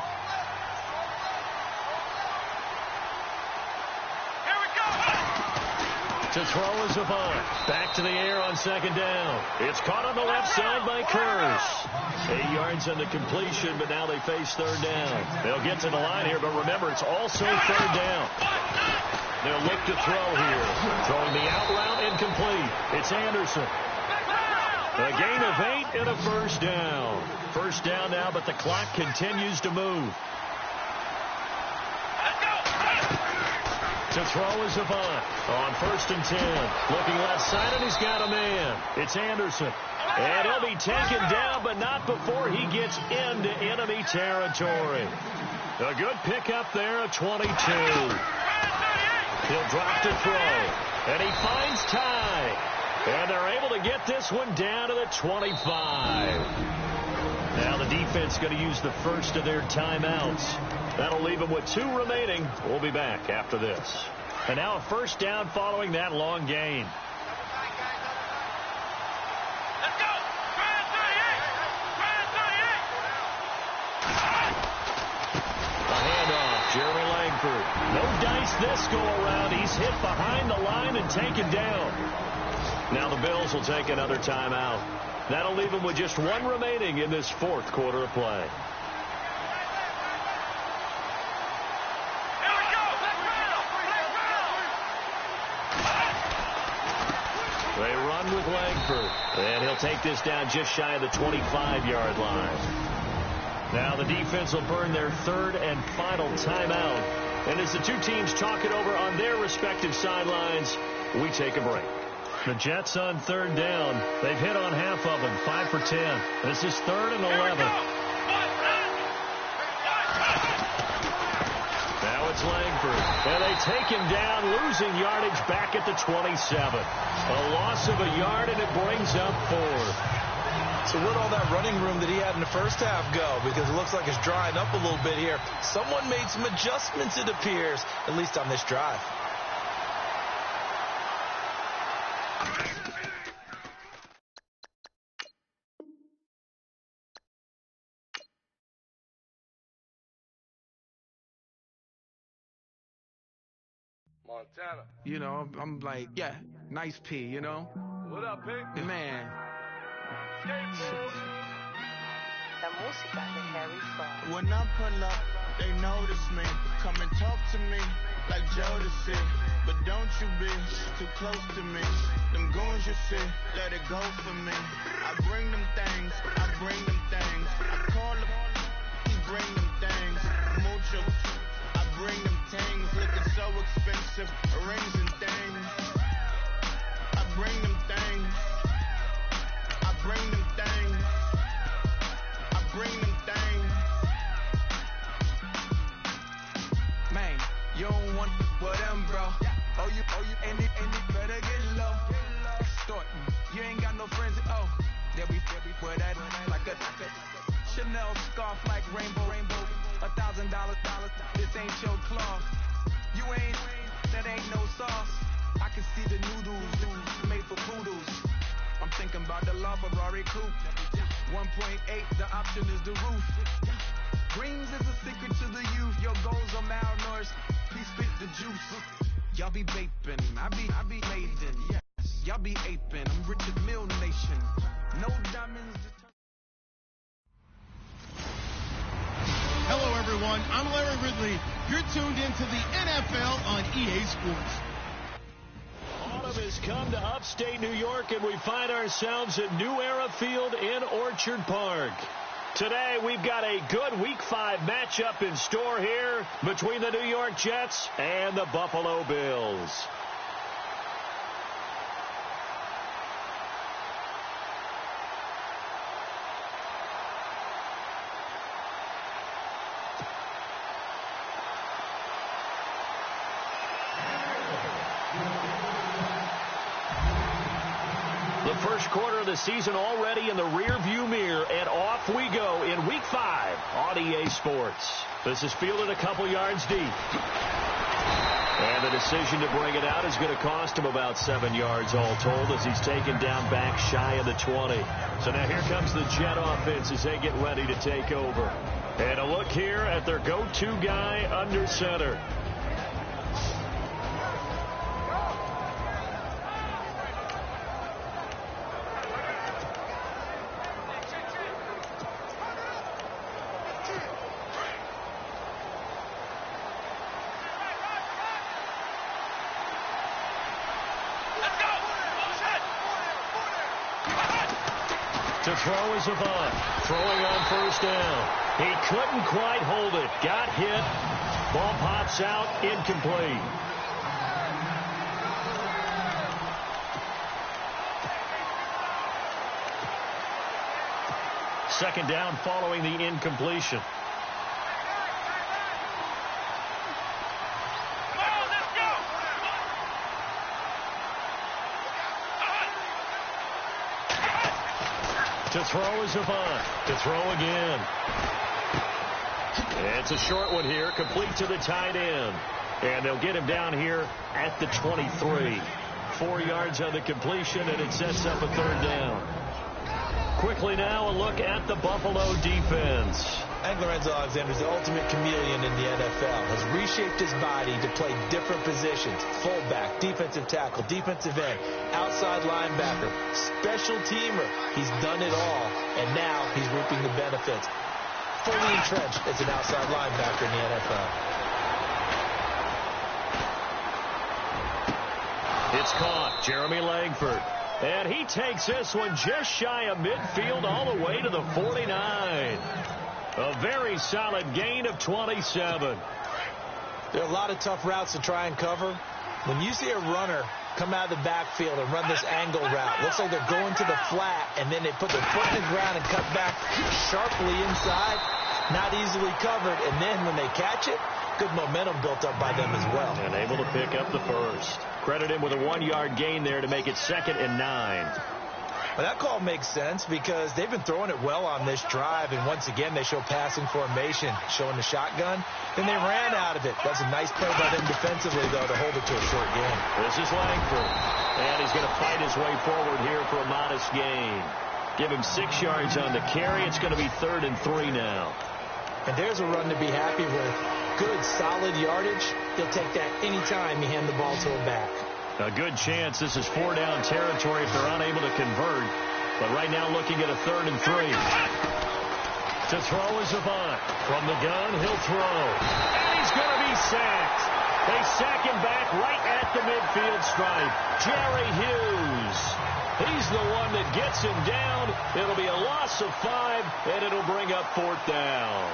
To throw is Avant. Back to the air on second down. It's caught on the left side by Kurz. 8 yards on the completion, but now they face third down. They'll get to the line here, but remember, it's also third down. They'll look to throw here. Throwing the out route incomplete. It's Anderson. A gain of 8 and a first down. First down now, but the clock continues to move. To throw is Avant on 1st and 10. Looking left side, and he's got a man. It's Anderson. And he'll be taken down, but not before he gets into enemy territory. A good pickup there at 22. He'll drop to throw. And he finds Ty. And they're able to get this one down to the 25. Now the defense going to use the first of their timeouts. That'll leave them with 2 remaining. We'll be back after this. And now a first down following that long gain. Let's go! Brian 38! Brian 38! A handoff. Jeremy Langford. No dice this go around. He's hit behind the line and taken down. Now the Bills will take another timeout. That'll leave them with just 1 remaining in this 4th quarter of play. They run with Langford, and he'll take this down just shy of the 25-yard line. Now the defense will burn their 3rd and final timeout. And as the 2 teams talk it over on their respective sidelines, we take a break. The Jets on 3rd down. They've hit on half of them, 5 for 10. This is 3rd and 11. Now it's Langford. And they take him down, losing yardage back at the 27. A loss of a yard, and it brings up 4. So where'd all that running room that he had in the first half go? Because it looks like it's drying up a little bit here. Someone made some adjustments, it appears, at least on this drive. Montana. You know, I'm like, yeah, nice P, you know? What up, Pink? Man. La música de Harry Fraud. When I pull up, they notice me. Come and talk to me like Jodeci. But don't you be too close to me. Them goons you see, let it go for me. I bring them things, I bring them things. I call them, he bring them things. Mucho, I bring them things. Looking so expensive, rings and things. I bring them things. I bring them things. I bring them things. Man, you don't want with them, bro. Oh, you, and it better get low. Extorting, you ain't got no friends. Oh, they'll be for that like a Chanel scarf like rainbow. $1,000, this ain't your cloth. You ain't, that ain't no sauce. I can see the noodles made for poodles. I'm thinking about the LaFerrari coupe. 1.8, the option is the roof. Dreams is a secret to the youth. Your goals are malnourished. Please spit the juice. Y'all be vaping, I be laden. Yes, y'all be aping. I'm Richard Mill Nation. No diamonds. Hello, everyone. I'm Larry Ridley. You're tuned into the NFL on EA Sports. Autumn has come to upstate New York, and we find ourselves at New Era Field in Orchard Park. Today, we've got a good Week 5 matchup in store here between the New York Jets and the Buffalo Bills. The first quarter of the season already in the rear-view mirror, and off we go in Week 5 on EA Sports. This is fielded a couple yards deep. And the decision to bring it out is going to cost him about 7 yards all told as he's taken down back shy of the 20. So now here comes the Jet offense as they get ready to take over. And a look here at their go-to guy under center. To throw is Avant. Throwing on first down. He couldn't quite hold it. Got hit. Ball pops out. Incomplete. Second down following the incompletion. To throw is Avant. To throw again. It's a short one here, complete to the tight end. And they'll get him down here at the 23. 4 yards on the completion, and it sets up a third down. Quickly now, a look at the Buffalo defense. Lorenzo Alexander is the ultimate chameleon in the NFL. Has reshaped his body to play different positions. Fullback, defensive tackle, defensive end, outside linebacker, special teamer. He's done it all, and now he's reaping the benefits. Fully entrenched as an outside linebacker in the NFL. It's caught. Jeremy Langford. And he takes this one just shy of midfield all the way to the 49. A very solid gain of 27. There are a lot of tough routes to try and cover. When you see a runner come out of the backfield and run this angle route, looks like they're going to the flat, and then they put their foot in the ground and cut back sharply inside. Not easily covered, and then when they catch it, good momentum built up by them as well. And able to pick up the first. Credit him with a 1-yard gain there to make it 2nd and 9. Well, that call makes sense because they've been throwing it well on this drive, and once again they show passing formation, showing the shotgun. Then they ran out of it. That's a nice play by them defensively, though, to hold it to a short gain. This is Langford, and he's going to fight his way forward here for a modest gain. Give him 6 yards on the carry. It's going to be 3rd and 3 now. And there's a run to be happy with. Good, solid yardage. They'll take that any time you hand the ball to a back. A good chance this is 4-down territory if they're unable to convert. But right now looking at a 3rd and 3. To throw is Avant. From the gun, he'll throw. And he's going to be sacked. They sack him back right at the midfield stripe. Jerry Hughes. He's the one that gets him down. It'll be a loss of 5, and it'll bring up 4th down.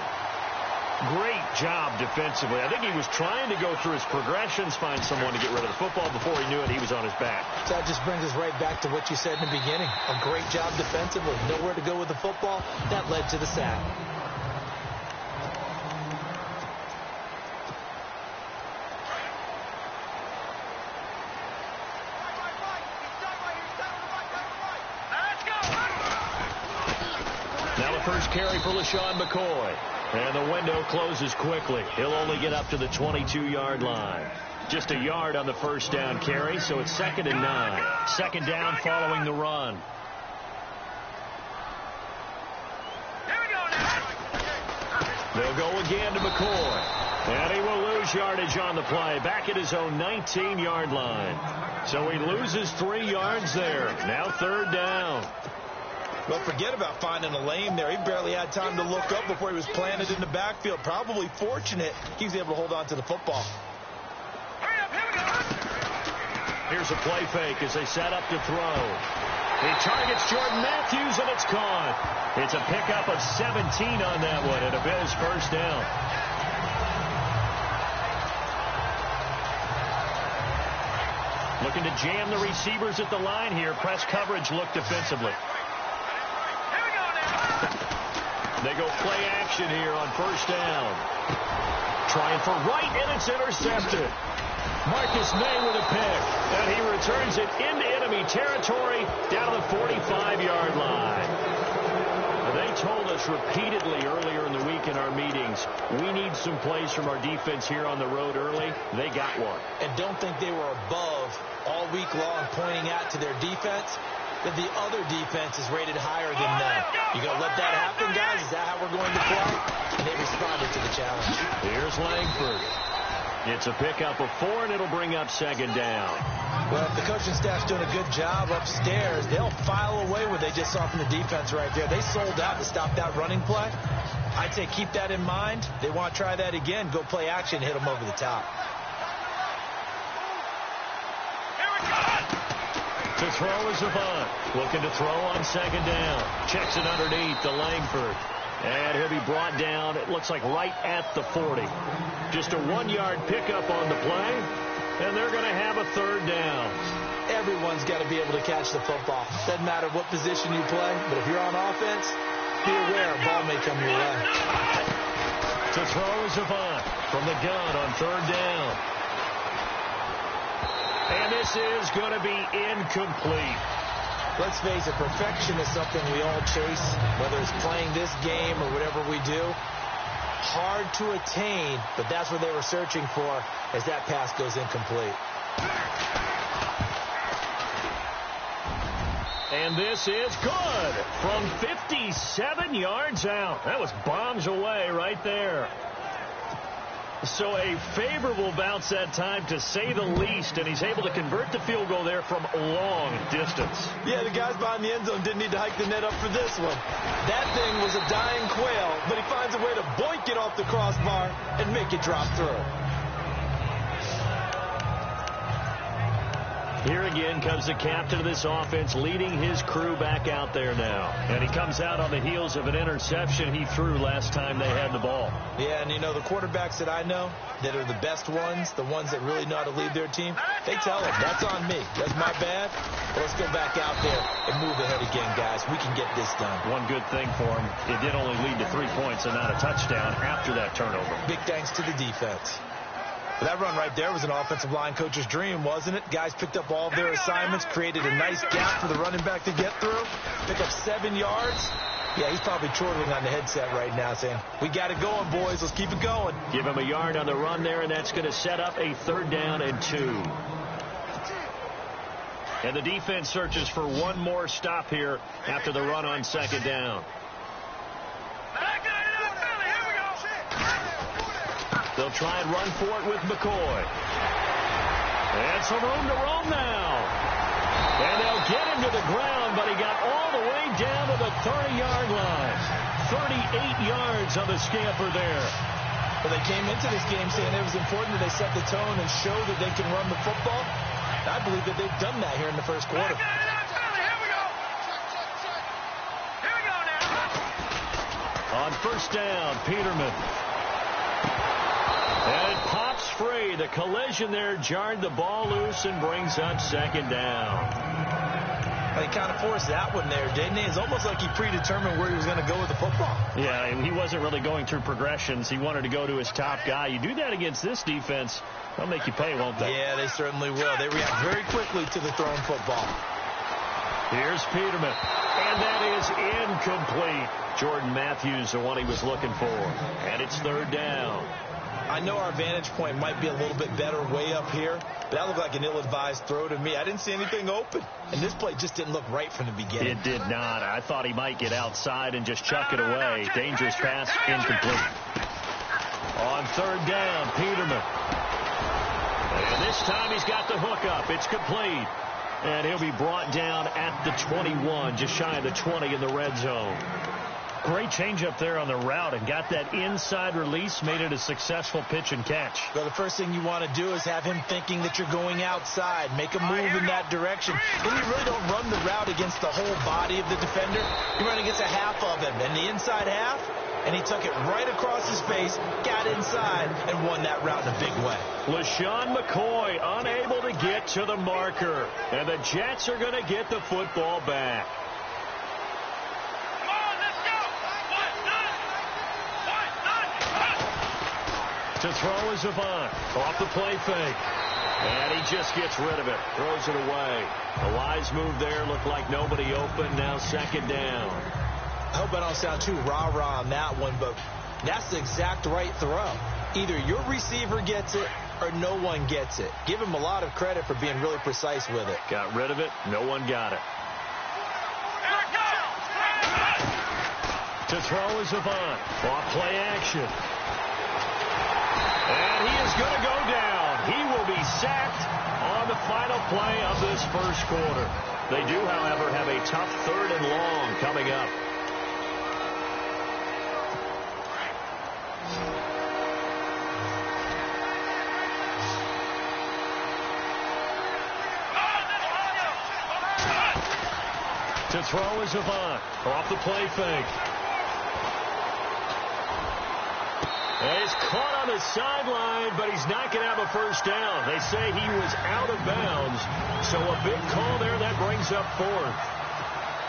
Great job defensively. I think he was trying to go through his progressions, find someone to get rid of the football. Before he knew it, he was on his back. So that just brings us right back to what you said in the beginning. A great job defensively. Nowhere to go with the football. That led to the sack. Now the first carry for LaShawn McCoy. And the window closes quickly. He'll only get up to the 22-yard line. Just a yard on the first down carry, so it's 2nd and 9. 2nd down following the run. They'll go again to McCoy. And he will lose yardage on the play. Back at his own 19-yard line. So he loses 3 yards there. Now 3rd down. Well, forget about finding a lane there. He barely had time to look up before he was planted in the backfield. Probably fortunate he was able to hold on to the football. Here's a play fake as they set up to throw. He targets Jordan Matthews, and it's caught. It's a pickup of 17 on that one, and a Bills 1st down. Looking to jam the receivers at the line here. Press coverage look defensively. They go play action here on 1st down. Trying for right, and it's intercepted. Marcus May with a pick. And he returns it into enemy territory down to the 45-yard line. They told us repeatedly earlier in the week in our meetings, we need some plays from our defense here on the road early. They got one. And don't think they were above all week long pointing out to their defense that the other defense is rated higher than them. You going to let that happen, guys? Is that how we're going to play? And they responded to the challenge. Here's Langford. It's a pickup of 4, and it'll bring up second down. Well, if the coaching staff's doing a good job upstairs, they'll file away what they just saw from the defense right there. They sold out to stop that running play. I'd say keep that in mind. They want to try that again. Go play action, hit them over the top. To throw is Avant. Looking to throw on second down. Checks it underneath to Langford. And he'll be brought down, it looks like right at the 40. Just a 1-yard pickup on the play, and they're going to have a third down. Everyone's got to be able to catch the football. Doesn't matter what position you play, but if you're on offense, be aware a ball may come your way. To throw is Avant from the gun on third down. And this is going to be incomplete. Let's face it, perfection is something we all chase, whether it's playing this game or whatever we do. Hard to attain, but that's what they were searching for as that pass goes incomplete. And this is good from 57 yards out. That was bombs away right there. So a favorable bounce that time, to say the least, and he's able to convert the field goal there from long distance. Yeah, the guys behind the end zone didn't need to hike the net up for this one. That thing was a dying quail, but he finds a way to boink it off the crossbar and make it drop through. Here again comes the captain of this offense, leading his crew back out there now. And he comes out on the heels of an interception he threw last time they had the ball. Yeah, and you know, the quarterbacks that I know that are the best ones, the ones that really know how to lead their team, they tell them, that's on me. That's my bad. But let's go back out there and move ahead again, guys. We can get this done. One good thing for him, it did only lead to 3 points and not a touchdown after that turnover. Big thanks to the defense. That run right there was an offensive line coach's dream, wasn't it? Guys picked up all of their assignments, created a nice gap for the running back to get through, pick up 7 yards. Yeah, he's probably chortling on the headset right now saying, we got it going, boys. Let's keep it going. Give him a yard on the run there, and that's going to set up a 3rd down and 2. And the defense searches for one more stop here after the run on 2nd down. They'll try and run for it with McCoy. And some room to roam now. And they'll get him to the ground, but he got all the way down to the 30-yard line. 38 yards on the scamper there. Well, they came into this game saying it was important that they set the tone and show that they can run the football. I believe that they've done that here in the first quarter. On 1st down, Peterman. And it pops free. The collision there jarred the ball loose and brings up 2nd down. He kind of forced that one there, didn't he? It's almost like he predetermined where he was going to go with the football. Yeah, and he wasn't really going through progressions. He wanted to go to his top guy. You do that against this defense, they'll make you pay, won't they? Yeah, they certainly will. They react very quickly to the thrown football. Here's Peterman. And that is incomplete. Jordan Matthews, the one he was looking for. And it's 3rd down. I know our vantage point might be a little bit better way up here, but that looked like an ill-advised throw to me. I didn't see anything open, and this play just didn't look right from the beginning. It did not. I thought he might get outside and just chuck it away. Dangerous pass, incomplete. On 3rd down, Peterman. And this time he's got the hook up. It's complete. And he'll be brought down at the 21, just shy of the 20 in the red zone. Great change up there on the route and got that inside release, made it a successful pitch and catch. Well, the first thing you want to do is have him thinking that you're going outside, make a move in that direction. Then you really don't run the route against the whole body of the defender. You run against a half of him, and the inside half, and he took it right across his face, got inside, and won that route in a big way. LaShawn McCoy unable to get to the marker, and the Jets are going to get the football back. To throw is Avant. Off the play fake. And he just gets rid of it. Throws it away. A wise move there. Looked like nobody open. Now second down. I hope I don't sound too rah-rah on that one, but that's the exact right throw. Either your receiver gets it or no one gets it. Give him a lot of credit for being really precise with it. Got rid of it. No one got it. To throw is Avant. Off play action. And he is going to go down. He will be sacked on the final play of this first quarter. They do, however, have a tough 3rd and long coming up. To throw is Avant. Off the play fake. And he's caught on the sideline, but he's not going to have a first down. They say he was out of bounds, so a big call there that brings up 4th.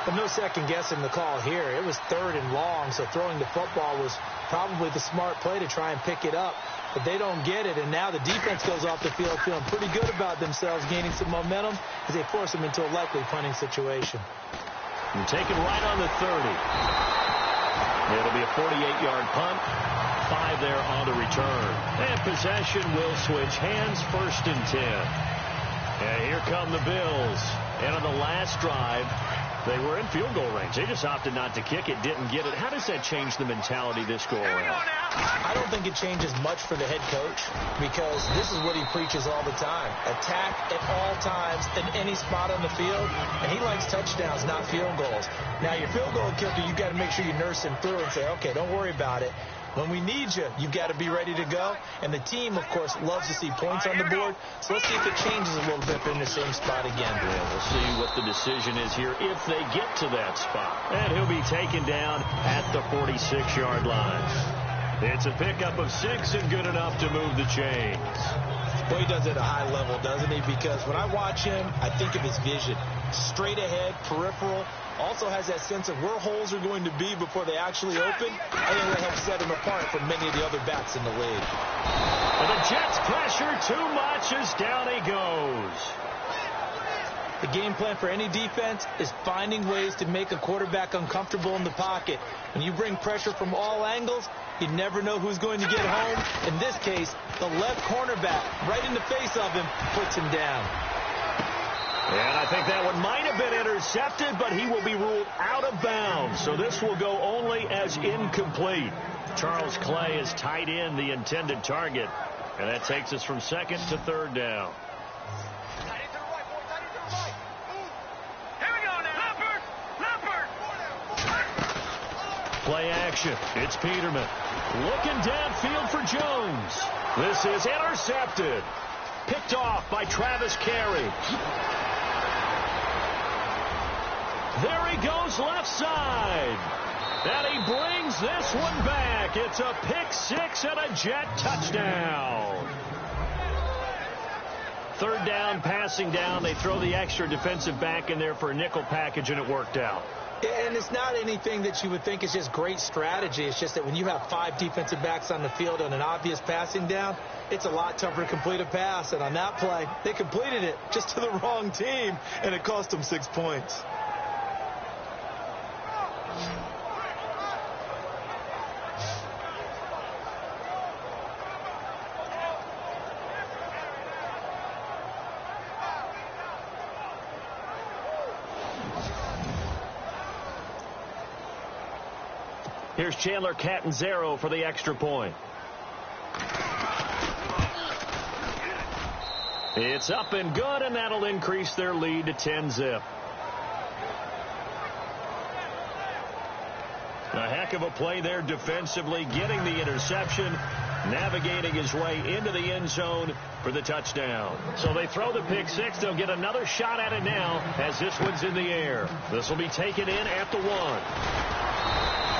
But no second guessing the call here. It was 3rd and long, so throwing the football was probably the smart play to try and pick it up. But they don't get it, and now the defense goes off the field feeling pretty good about themselves, gaining some momentum as they force them into a likely punting situation. And taken right on the 30. It'll be a 48-yard punt. 5 there on the return. And possession will switch hands. 1st and 10. And here come the Bills. And on the last drive, they were in field goal range. They just opted not to kick it, didn't get it. How does that change the mentality this go around? I don't think it changes much for the head coach because this is what he preaches all the time. Attack at all times in any spot on the field, and he likes touchdowns, not field goals. Now, your field goal kicker, you've got to make sure you nurse him through and say, okay, don't worry about it. When we need you, you've got to be ready to go. And the team, of course, loves to see points on the board. So let's see if it changes a little bit if they're in the same spot again. Yeah, we'll see what the decision is here if they get to that spot. And he'll be taken down at the 46-yard line. It's a pickup of 6 and good enough to move the chains. Well, he does it at a high level, doesn't he? Because when I watch him, I think of his vision. Straight ahead, peripheral. Also has that sense of where holes are going to be before they actually open. I think that helps set him apart from many of the other backs in the league. And the Jets pressure too much as down he goes. The game plan for any defense is finding ways to make a quarterback uncomfortable in the pocket. When you bring pressure from all angles, you never know who's going to get home. In this case, the left cornerback, right in the face of him, puts him down. And I think that one might have been intercepted, but he will be ruled out of bounds. So this will go only as incomplete. Charles Clay is tight in the intended target. And that takes us from 2nd to 3rd down. Play action. It's Peterman. Looking downfield for Jones. This is intercepted. Picked off by Travis Carey. There he goes left side. And he brings this one back. It's a pick 6 and a Jet touchdown. 3rd down, passing down. They throw the extra defensive back in there for a nickel package, and it worked out. And it's not anything that you would think is just great strategy. It's just that when you have 5 defensive backs on the field on an obvious passing down, it's a lot tougher to complete a pass. And on that play, they completed it just to the wrong team, and it cost them 6 points. Here's Chandler Catanzaro for the extra point. It's up and good, and that'll increase their lead to 10-zip. A heck of a play there defensively, getting the interception, navigating his way into the end zone for the touchdown. So they throw the pick 6. They'll get another shot at it now as this one's in the air. This will be taken in at the 1.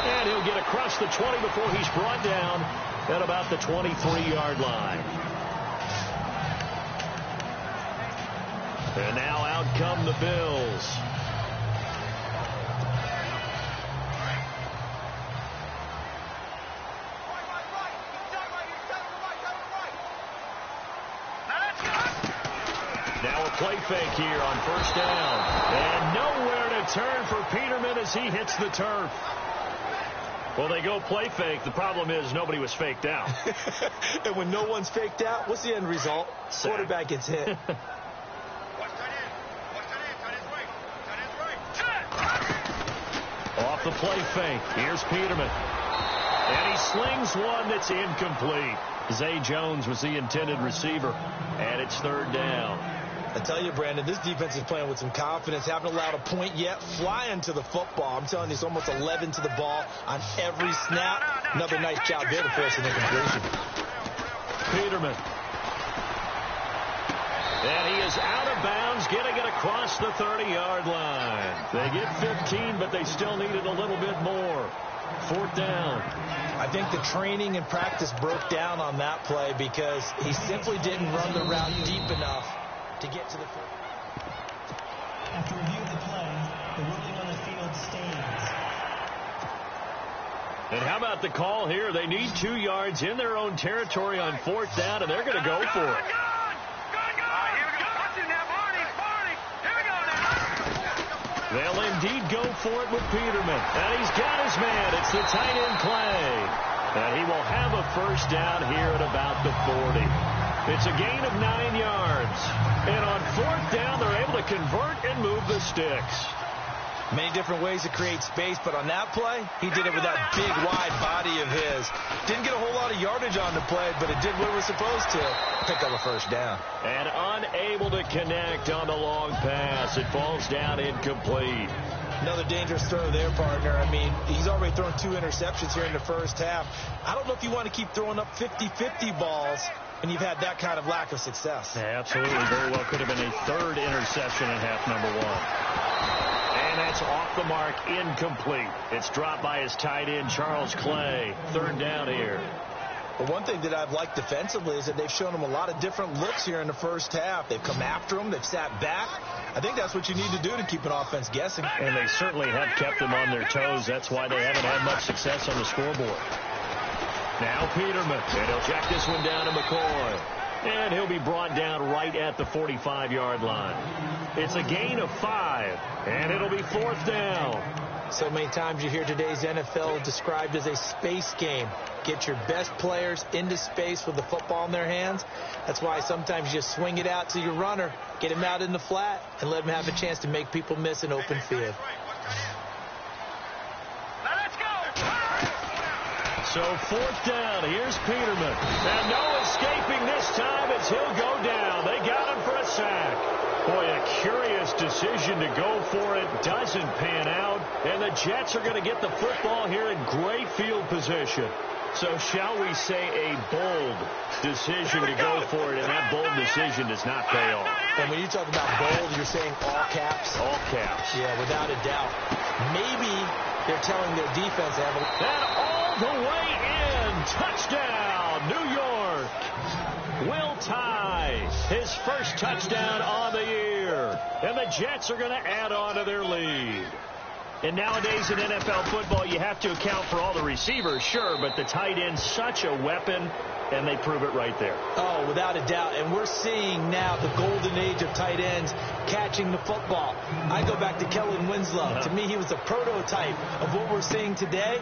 And he'll get across the 20 before he's brought down at about the 23-yard line. And now out come the Bills. play fake here on first down. And nowhere to turn for Peterman as he hits the turf. Well, they go play fake. The problem is nobody was faked out. And when no one's faked out, what's the end result? Sack. Quarterback gets hit. Off the play fake. Here's Peterman. And he slings one that's incomplete. Zay Jones was the intended receiver. And it's third down. I tell you, Brandon, this defense is playing with some confidence. Haven't allowed a point yet. Flying to the football. I'm telling you, it's almost 11 to the ball on every snap. Another nice job there to force an incompletion. Peterman. And he is out of bounds, getting it across the 30-yard line. They get 15, but they still needed a little bit more. Fourth down. I think the training and practice broke down on that play because he simply didn't run the route deep enough to get to the field. After review of the play, the ruling on the field stands. And how about the call here? They need 2 yards in their own territory on fourth down, and they're going to go for it. They'll indeed go for it with Peterman. And he's got his man. It's the tight end Clay. And he will have a first down here at about the 40. It's a gain of 9 yards. And on fourth down, they're able to convert and move the sticks. Many different ways to create space, but on that play, he did it with that big, wide body of his. Didn't get a whole lot of yardage on the play, but it did what it was supposed to. Pick up a first down. And unable to connect on the long pass. It falls down incomplete. Another dangerous throw there, partner. I mean, he's already thrown 2 interceptions here in the first half. I don't know if you want to keep throwing up 50-50 balls when you've had that kind of lack of success. Yeah, absolutely. Very well could have been a 3rd interception in half number 1. And that's off the mark, incomplete. It's dropped by his tight end, Charles Clay. Third down here. Well, one thing that I've liked defensively is that they've shown him a lot of different looks here in the first half. They've come after him. They've sat back. I think that's what you need to do to keep an offense guessing. And they certainly have kept them on their toes. That's why they haven't had much success on the scoreboard. Now Peterman. And he'll check this one down to McCoy. And he'll be brought down right at the 45-yard line. It's a gain of 5, and it'll be fourth down. So many times you hear today's NFL described as a space game. Get your best players into space with the football in their hands. That's why sometimes you swing it out to your runner, get him out in the flat, and let him have a chance to make people miss an open field. So fourth down, here's Peterman. And no escaping this time as he'll go down. They got him for a sack. Boy, a curious decision to go for it. Doesn't pan out. And the Jets are going to get the football here in great field position. So shall we say a bold decision to go for it, and that bold decision does not pay off. And when you talk about bold, you're saying all caps? All caps. Yeah, without a doubt. Maybe they're telling their defense to have a... And all the way in. Touchdown, New York. Will Tye, his first touchdown on the year. And the Jets are going to add on to their lead. And nowadays in NFL football, you have to account for all the receivers, sure, but the tight end's such a weapon, and they prove it right there. Oh, without a doubt. And we're seeing now the golden age of tight ends catching the football. I go back to Kellen Winslow. To me, he was a prototype of what we're seeing today.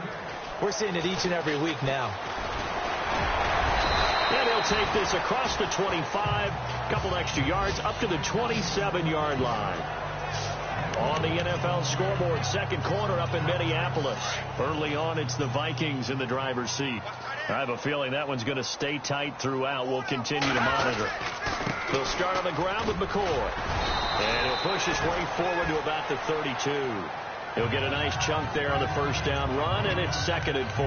We're seeing it each and every week now. And he'll take this across the 25, a couple extra yards, up to the 27-yard line. On the NFL scoreboard, second quarter up in Minneapolis. Early on, it's the Vikings in the driver's seat. I have a feeling that one's going to stay tight throughout. We'll continue to monitor. They'll start on the ground with McCoy. And he'll push his way forward to about the 32. He'll get a nice chunk there on the first down run, and it's 2nd and 4.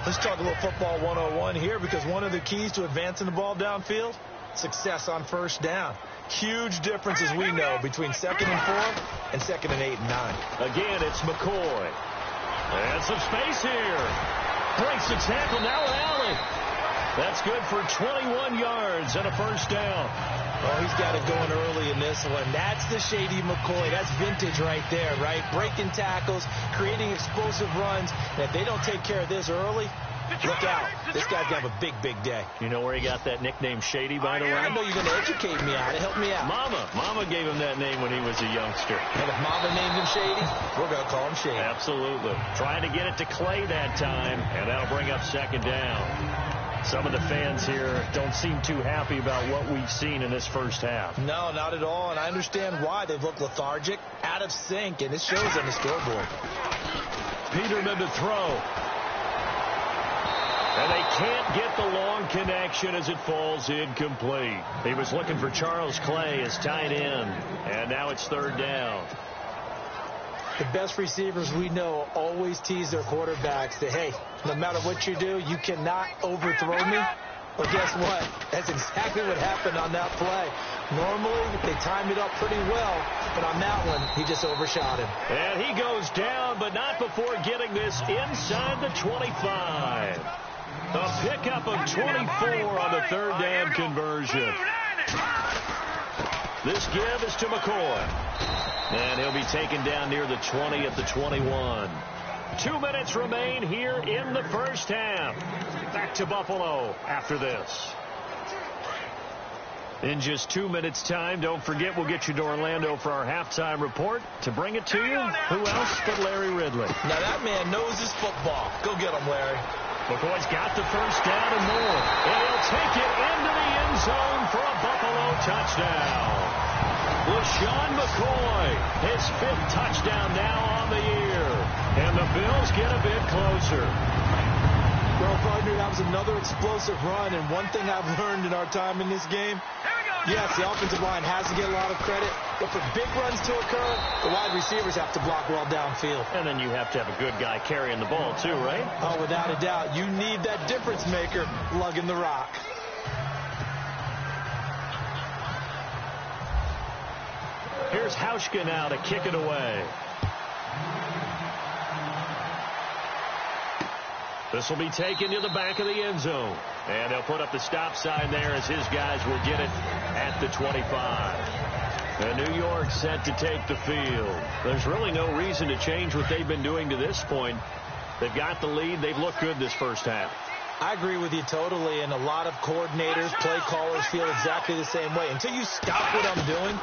Let's talk a little football 101 here, because one of the keys to advancing the ball downfield, success on first down. Huge difference, as we know, between 2nd and 4 and 2nd and 8 and 9. Again, it's McCoy. And some space here. Breaks the tackle, now an alley. That's good for 21 yards and a first down. Oh, he's got it going early in this one. That's the shady McCoy. That's vintage right there, right? Breaking tackles, creating explosive runs. And if they don't take care of this early, Look out. This guy's going to have a big, big day. You know where he got that nickname Shady, by the way? I know you're going to educate me on it. Help me out. Mama gave him that name when he was a youngster. And if Mama named him Shady, we're going to call him Shady. Absolutely. Trying to get it to Clay that time, and that'll bring up second down. Some of the fans here don't seem too happy about what we've seen in this first half. No, not at all, and I understand why. They've looked lethargic, out of sync, and it shows on the scoreboard. Peterman to throw. And they can't get the long connection as it falls incomplete. He was looking for Charles Clay as tight end, and now it's third down. The best receivers we know always tease their quarterbacks that, hey, no matter what you do, you cannot overthrow me. Well, guess what? That's exactly what happened on that play. Normally, they timed it up pretty well, but on that one, he just overshot him. And he goes down, but not before getting this inside the 25. A pickup of 24 on the third down conversion. This give is to McCoy. And he'll be taken down near the 20 at the 21. 2 minutes remain here in the first half. Back to Buffalo after this. In just 2 minutes' time, don't forget we'll get you to Orlando for our halftime report. To bring it to you, who else but Larry Ridley? Now that man knows his football. Go get him, Larry. McCoy's got the first down and more. And he'll take it into the end zone for a Buffalo touchdown. LaShawn McCoy, his 5th touchdown now on the year. And the Bills get a bit closer. Well, partner, that was another explosive run. And one thing I've learned in our time in this game, yes, the offensive line has to get a lot of credit. But for big runs to occur, the wide receivers have to block well downfield. And then you have to have a good guy carrying the ball too, right? Oh, without a doubt. You need that difference maker lugging the rock. Here's Hauschka now to kick it away. This will be taken to the back of the end zone. And they'll put up the stop sign there as his guys will get it at the 25. And New York set to take the field. There's really no reason to change what they've been doing to this point. They've got the lead. They've looked good this first half. I agree with you totally, and a lot of coordinators, play callers feel exactly the same way. Until you stop what I'm doing,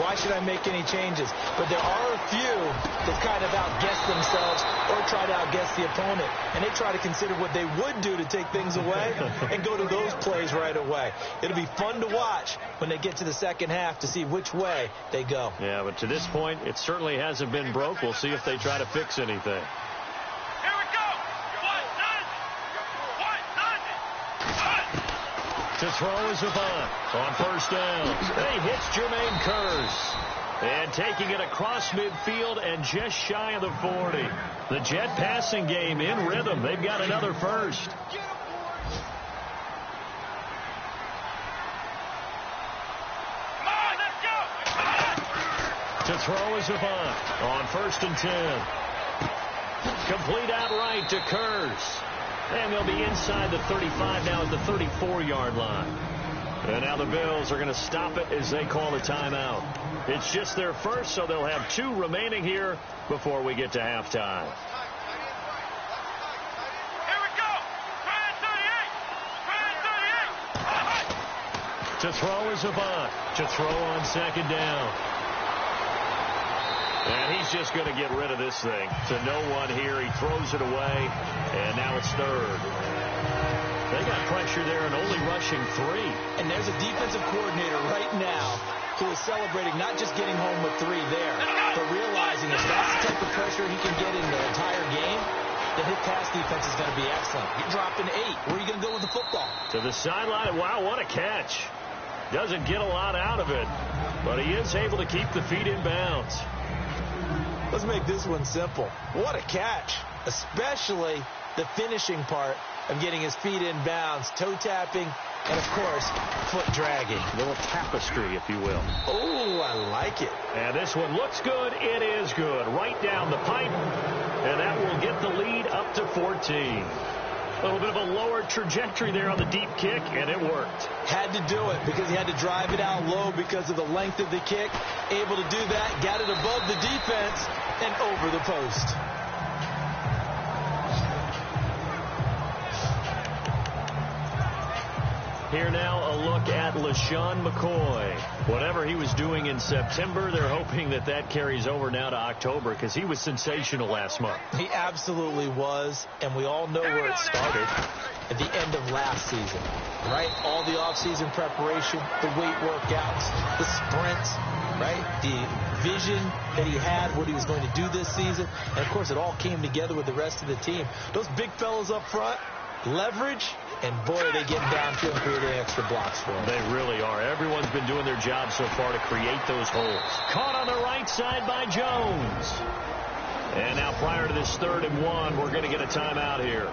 why should I make any changes? But there are a few that kind of outguess themselves or try to outguess the opponent, and they try to consider what they would do to take things away and go to those plays right away. It'll be fun to watch when they get to the second half to see which way they go. Yeah, but to this point, it certainly hasn't been broke. We'll see if they try to fix anything. To throw is Avant on first down. He hits Jermaine Kearse. And taking it across midfield and just shy of the 40. The Jet passing game in rhythm. They've got another first. To throw is Avant on 1st and 10. Complete outright to Kearse. And they'll be inside the 35 now at the 34-yard line. And now the Bills are going to stop it as they call a timeout. It's just their first, so they'll have 2 remaining here before we get to halftime. Here we go. To throw is Avant. To throw on 2nd down. And he's just going to get rid of this thing. To no one here. He throws it away. And now it's 3rd. They got pressure there and only rushing 3. And there's a defensive coordinator right now who is celebrating not just getting home with 3 there, but realizing if that's the type of pressure he can get in the entire game, then his pass defense is going to be excellent. You're dropping 8. Where are you going to go with the football? To the sideline. Wow, what a catch. Doesn't get a lot out of it, but he is able to keep the feet in bounds. Let's make this one simple. What a catch, especially the finishing part of getting his feet in bounds, toe tapping, and, of course, foot dragging. A little tapestry, if you will. Oh, I like it. And this one looks good. It is good. Right down the pipe, and that will get the lead up to 14. A little bit of a lower trajectory there on the deep kick, and it worked. Had to do it because he had to drive it out low because of the length of the kick. Able to do that, got it above the defense and over the post. Here now, a look at LaShawn McCoy. Whatever he was doing in September, they're hoping that that carries over now to October because he was sensational last month. He absolutely was, and we all know where it started at the end of last season, right? All the offseason preparation, the weight workouts, the sprints, right? The vision that he had, what he was going to do this season, and, of course, it all came together with the rest of the team. Those big fellas up front, leverage, and boy, are they getting downfield and creating extra blocks for him. They really are. Everyone's been doing their job so far to create those holes. Caught on the right side by Jones. And now prior to this 3rd and 1, we're going to get a timeout here,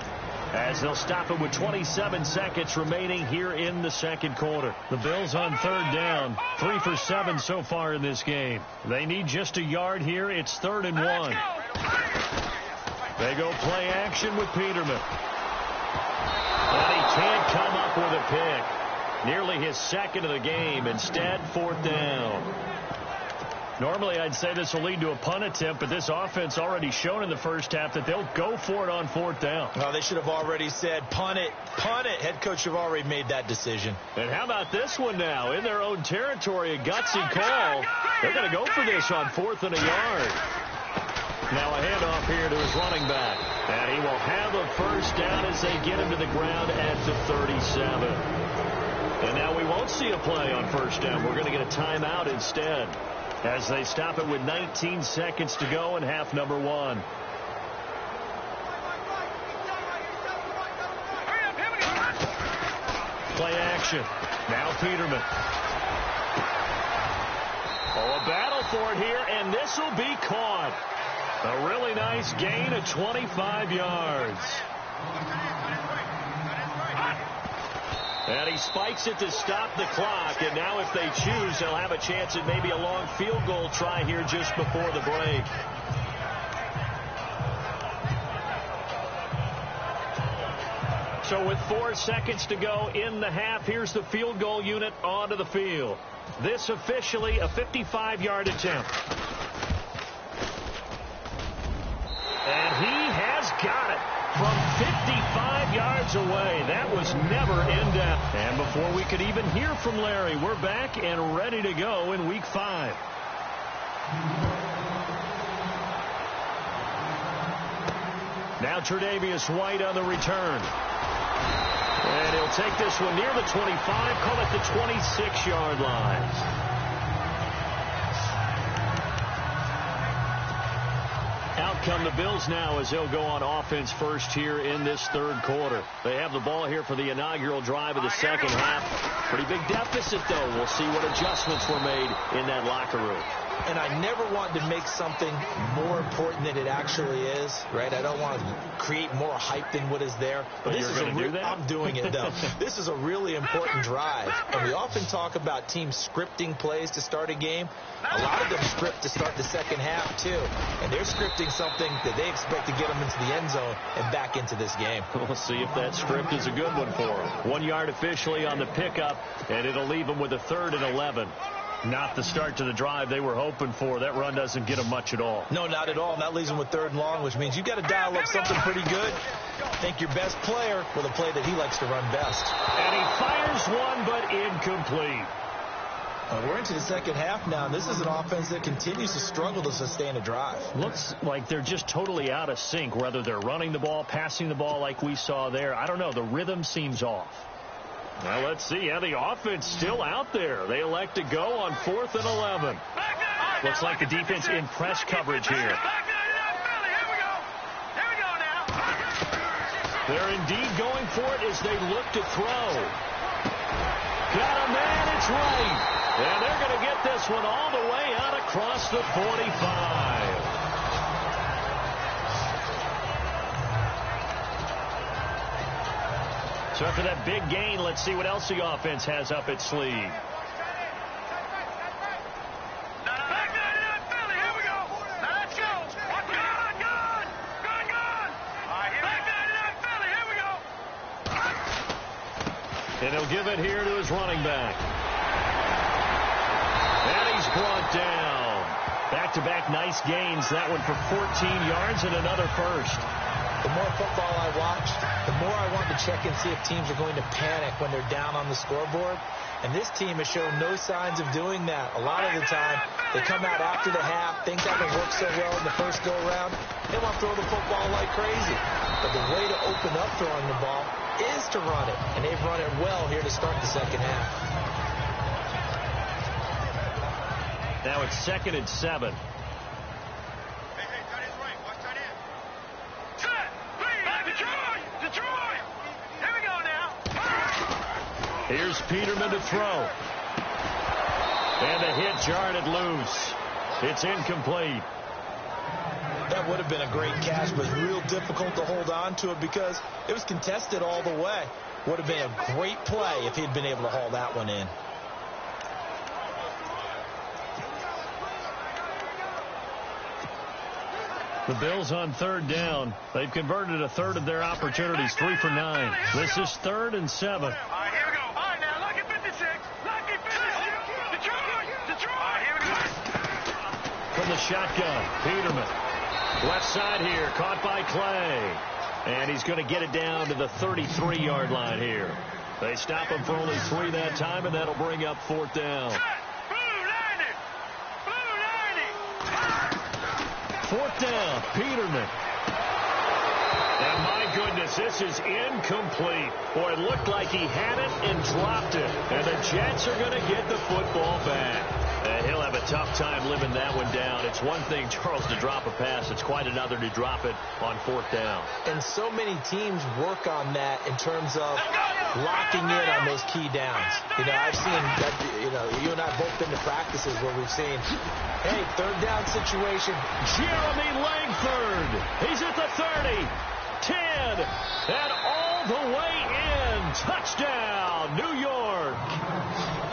as they'll stop it with 27 seconds remaining here in the second quarter. The Bills on 3rd down, 3 for 7 so far in this game. They need just a yard here. It's 3rd and 1. They go play action with Peterman. And he can't come up with a pick. Nearly his second of the game. Instead, 4th down. Normally, I'd say this will lead to a punt attempt, but this offense already shown in the first half that they'll go for it on 4th down. Well, they should have already said, punt it, punt it. Head coach should have already made that decision. And how about this one now? In their own territory, a gutsy call. They're going to go for this on 4th and a yard. Now a handoff here to his running back. And he will have a first down as they get him to the ground at the 37. And now we won't see a play on first down. We're going to get a timeout instead, as they stop it with 19 seconds to go in half number 1. Play action. Now Peterman. Oh, a battle for it here, and this will be caught. A really nice gain of 25 yards. And he spikes it to stop the clock. And now if they choose, they'll have a chance at maybe a long field goal try here just before the break. So with 4 seconds to go in the half, here's the field goal unit onto the field. This officially a 55-yard attempt. And he has got it from 55 yards away. That was never in doubt. And before we could even hear from Larry, we're back and ready to go in week 5. Now Tre'Davious White on the return. And he'll take this one near the 25, call it the 26-yard line. Out come the Bills now as they'll go on offense first here in this 3rd quarter. They have the ball here for the inaugural drive of the second half. Pretty big deficit, though. We'll see what adjustments were made in that locker room. And I never want to make something more important than it actually is, right? I don't want to create more hype than what is there. But this you're is going to do that? I'm doing it, though. This is a really important drive. And we often talk about teams scripting plays to start a game. A lot of them script to start the second half, too. And they're scripting something that they expect to get them into the end zone and back into this game. We'll see if that script is a good one for them. 1 yard officially on the pickup, and it'll leave them with a 3rd and 11. Not the start to the drive they were hoping for. That run doesn't get them much at all. No, not at all. And that leaves them with 3rd and long, which means you've got to dial up something pretty good. Think your best player with a play that he likes to run best. And he fires one, but incomplete. We're into the second half now, and this is an offense that continues to struggle to sustain a drive. Looks like they're just totally out of sync, whether they're running the ball, passing the ball like we saw there. I don't know. The rhythm seems off. Now let's see. Yeah, the offense still out there. They elect to go on 4th and 11. Looks like the defense in press coverage here. They're indeed going for it as they look to throw. Got a man, it's right. And they're going to get this one all the way out across the 45. So after that big gain, let's see what else the offense has up its sleeve. And he'll give it here to his running back. And he's brought down. Back-to-back nice gains. That one for 14 yards and another first. The more football I watch, the more I want to check and see if teams are going to panic when they're down on the scoreboard. And this team has shown no signs of doing that. A lot of the time, they come out after the half. Things haven't worked so well in the first go-around. They want to throw the football like crazy. But the way to open up throwing the ball is to run it. And they've run it well here to start the second half. Now it's 2nd and 7. Here's Peterman to throw. And the hit jarred it loose. It's incomplete. That would have been a great catch, but real difficult to hold on to it because it was contested all the way. Would have been a great play if he'd been able to haul that one in. The Bills on 3rd down. They've converted a third of their opportunities, 3 for 9. This is 3rd and 7. All right, here we go. All right, now, lucky 56. Lucky 56. Detroit. Here we go. From the shotgun, Peterman. Left side here, caught by Clay. And he's going to get it down to the 33-yard line here. They stop him for only 3 that time, and that'll bring up 4th down. 4th down, Peterman. And my goodness, this is incomplete. Boy, it looked like he had it and dropped it. And the Jets are going to get the football back. He'll have a tough time living that one down. It's one thing, Charles, to drop a pass. It's quite another to drop it on 4th down. And so many teams work on that in terms of locking in on those key downs. You know, I've seen that, you and I both been to practices where we've seen, hey, 3rd down situation. Jeremy Langford. He's at the 30, 10, and all the way in. Touchdown, New York.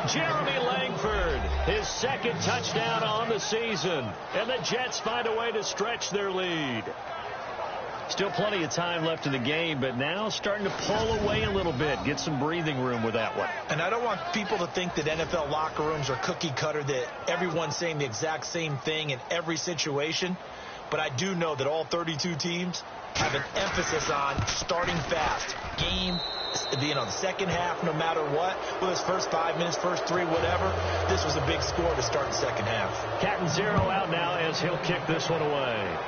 Jeremy Langford, his 2nd touchdown on the season. And the Jets find a way to stretch their lead. Still plenty of time left in the game, but now starting to pull away a little bit. Get some breathing room with that one. And I don't want people to think that NFL locker rooms are cookie cutter, that everyone's saying the exact same thing in every situation. But I do know that all 32 teams have an emphasis on starting fast. Game, the second half, no matter what. Well, his first 5 minutes, first 3, whatever. This was a big score to start the second half. Catanzaro out now as he'll kick this one away.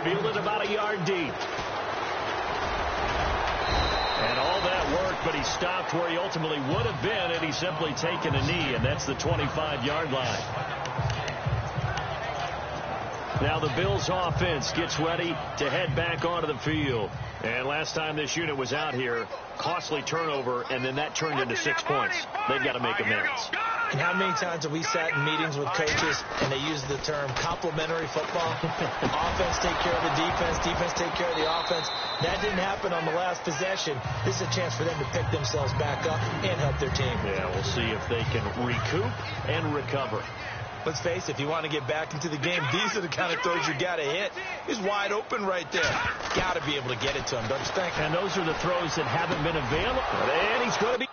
Fielded about a yard deep. And all that work, but he stopped where he ultimately would have been had he simply taken a knee, and that's the 25-yard line. Now the Bills offense gets ready to head back onto the field. And last time this unit was out here, costly turnover, and then that turned into 6 points. They've got to make amends. And how many times have we sat in meetings with coaches and they use the term complementary football? Offense take care of the defense, defense take care of the offense. That didn't happen on the last possession. This is a chance for them to pick themselves back up and help their team. Yeah, we'll see if they can recoup and recover. Let's face it, if you want to get back into the game, these are the kind of throws you got to hit. He's wide open right there. Got to be able to get it to him, don't you think? And those are the throws that haven't been available. And he's going to be...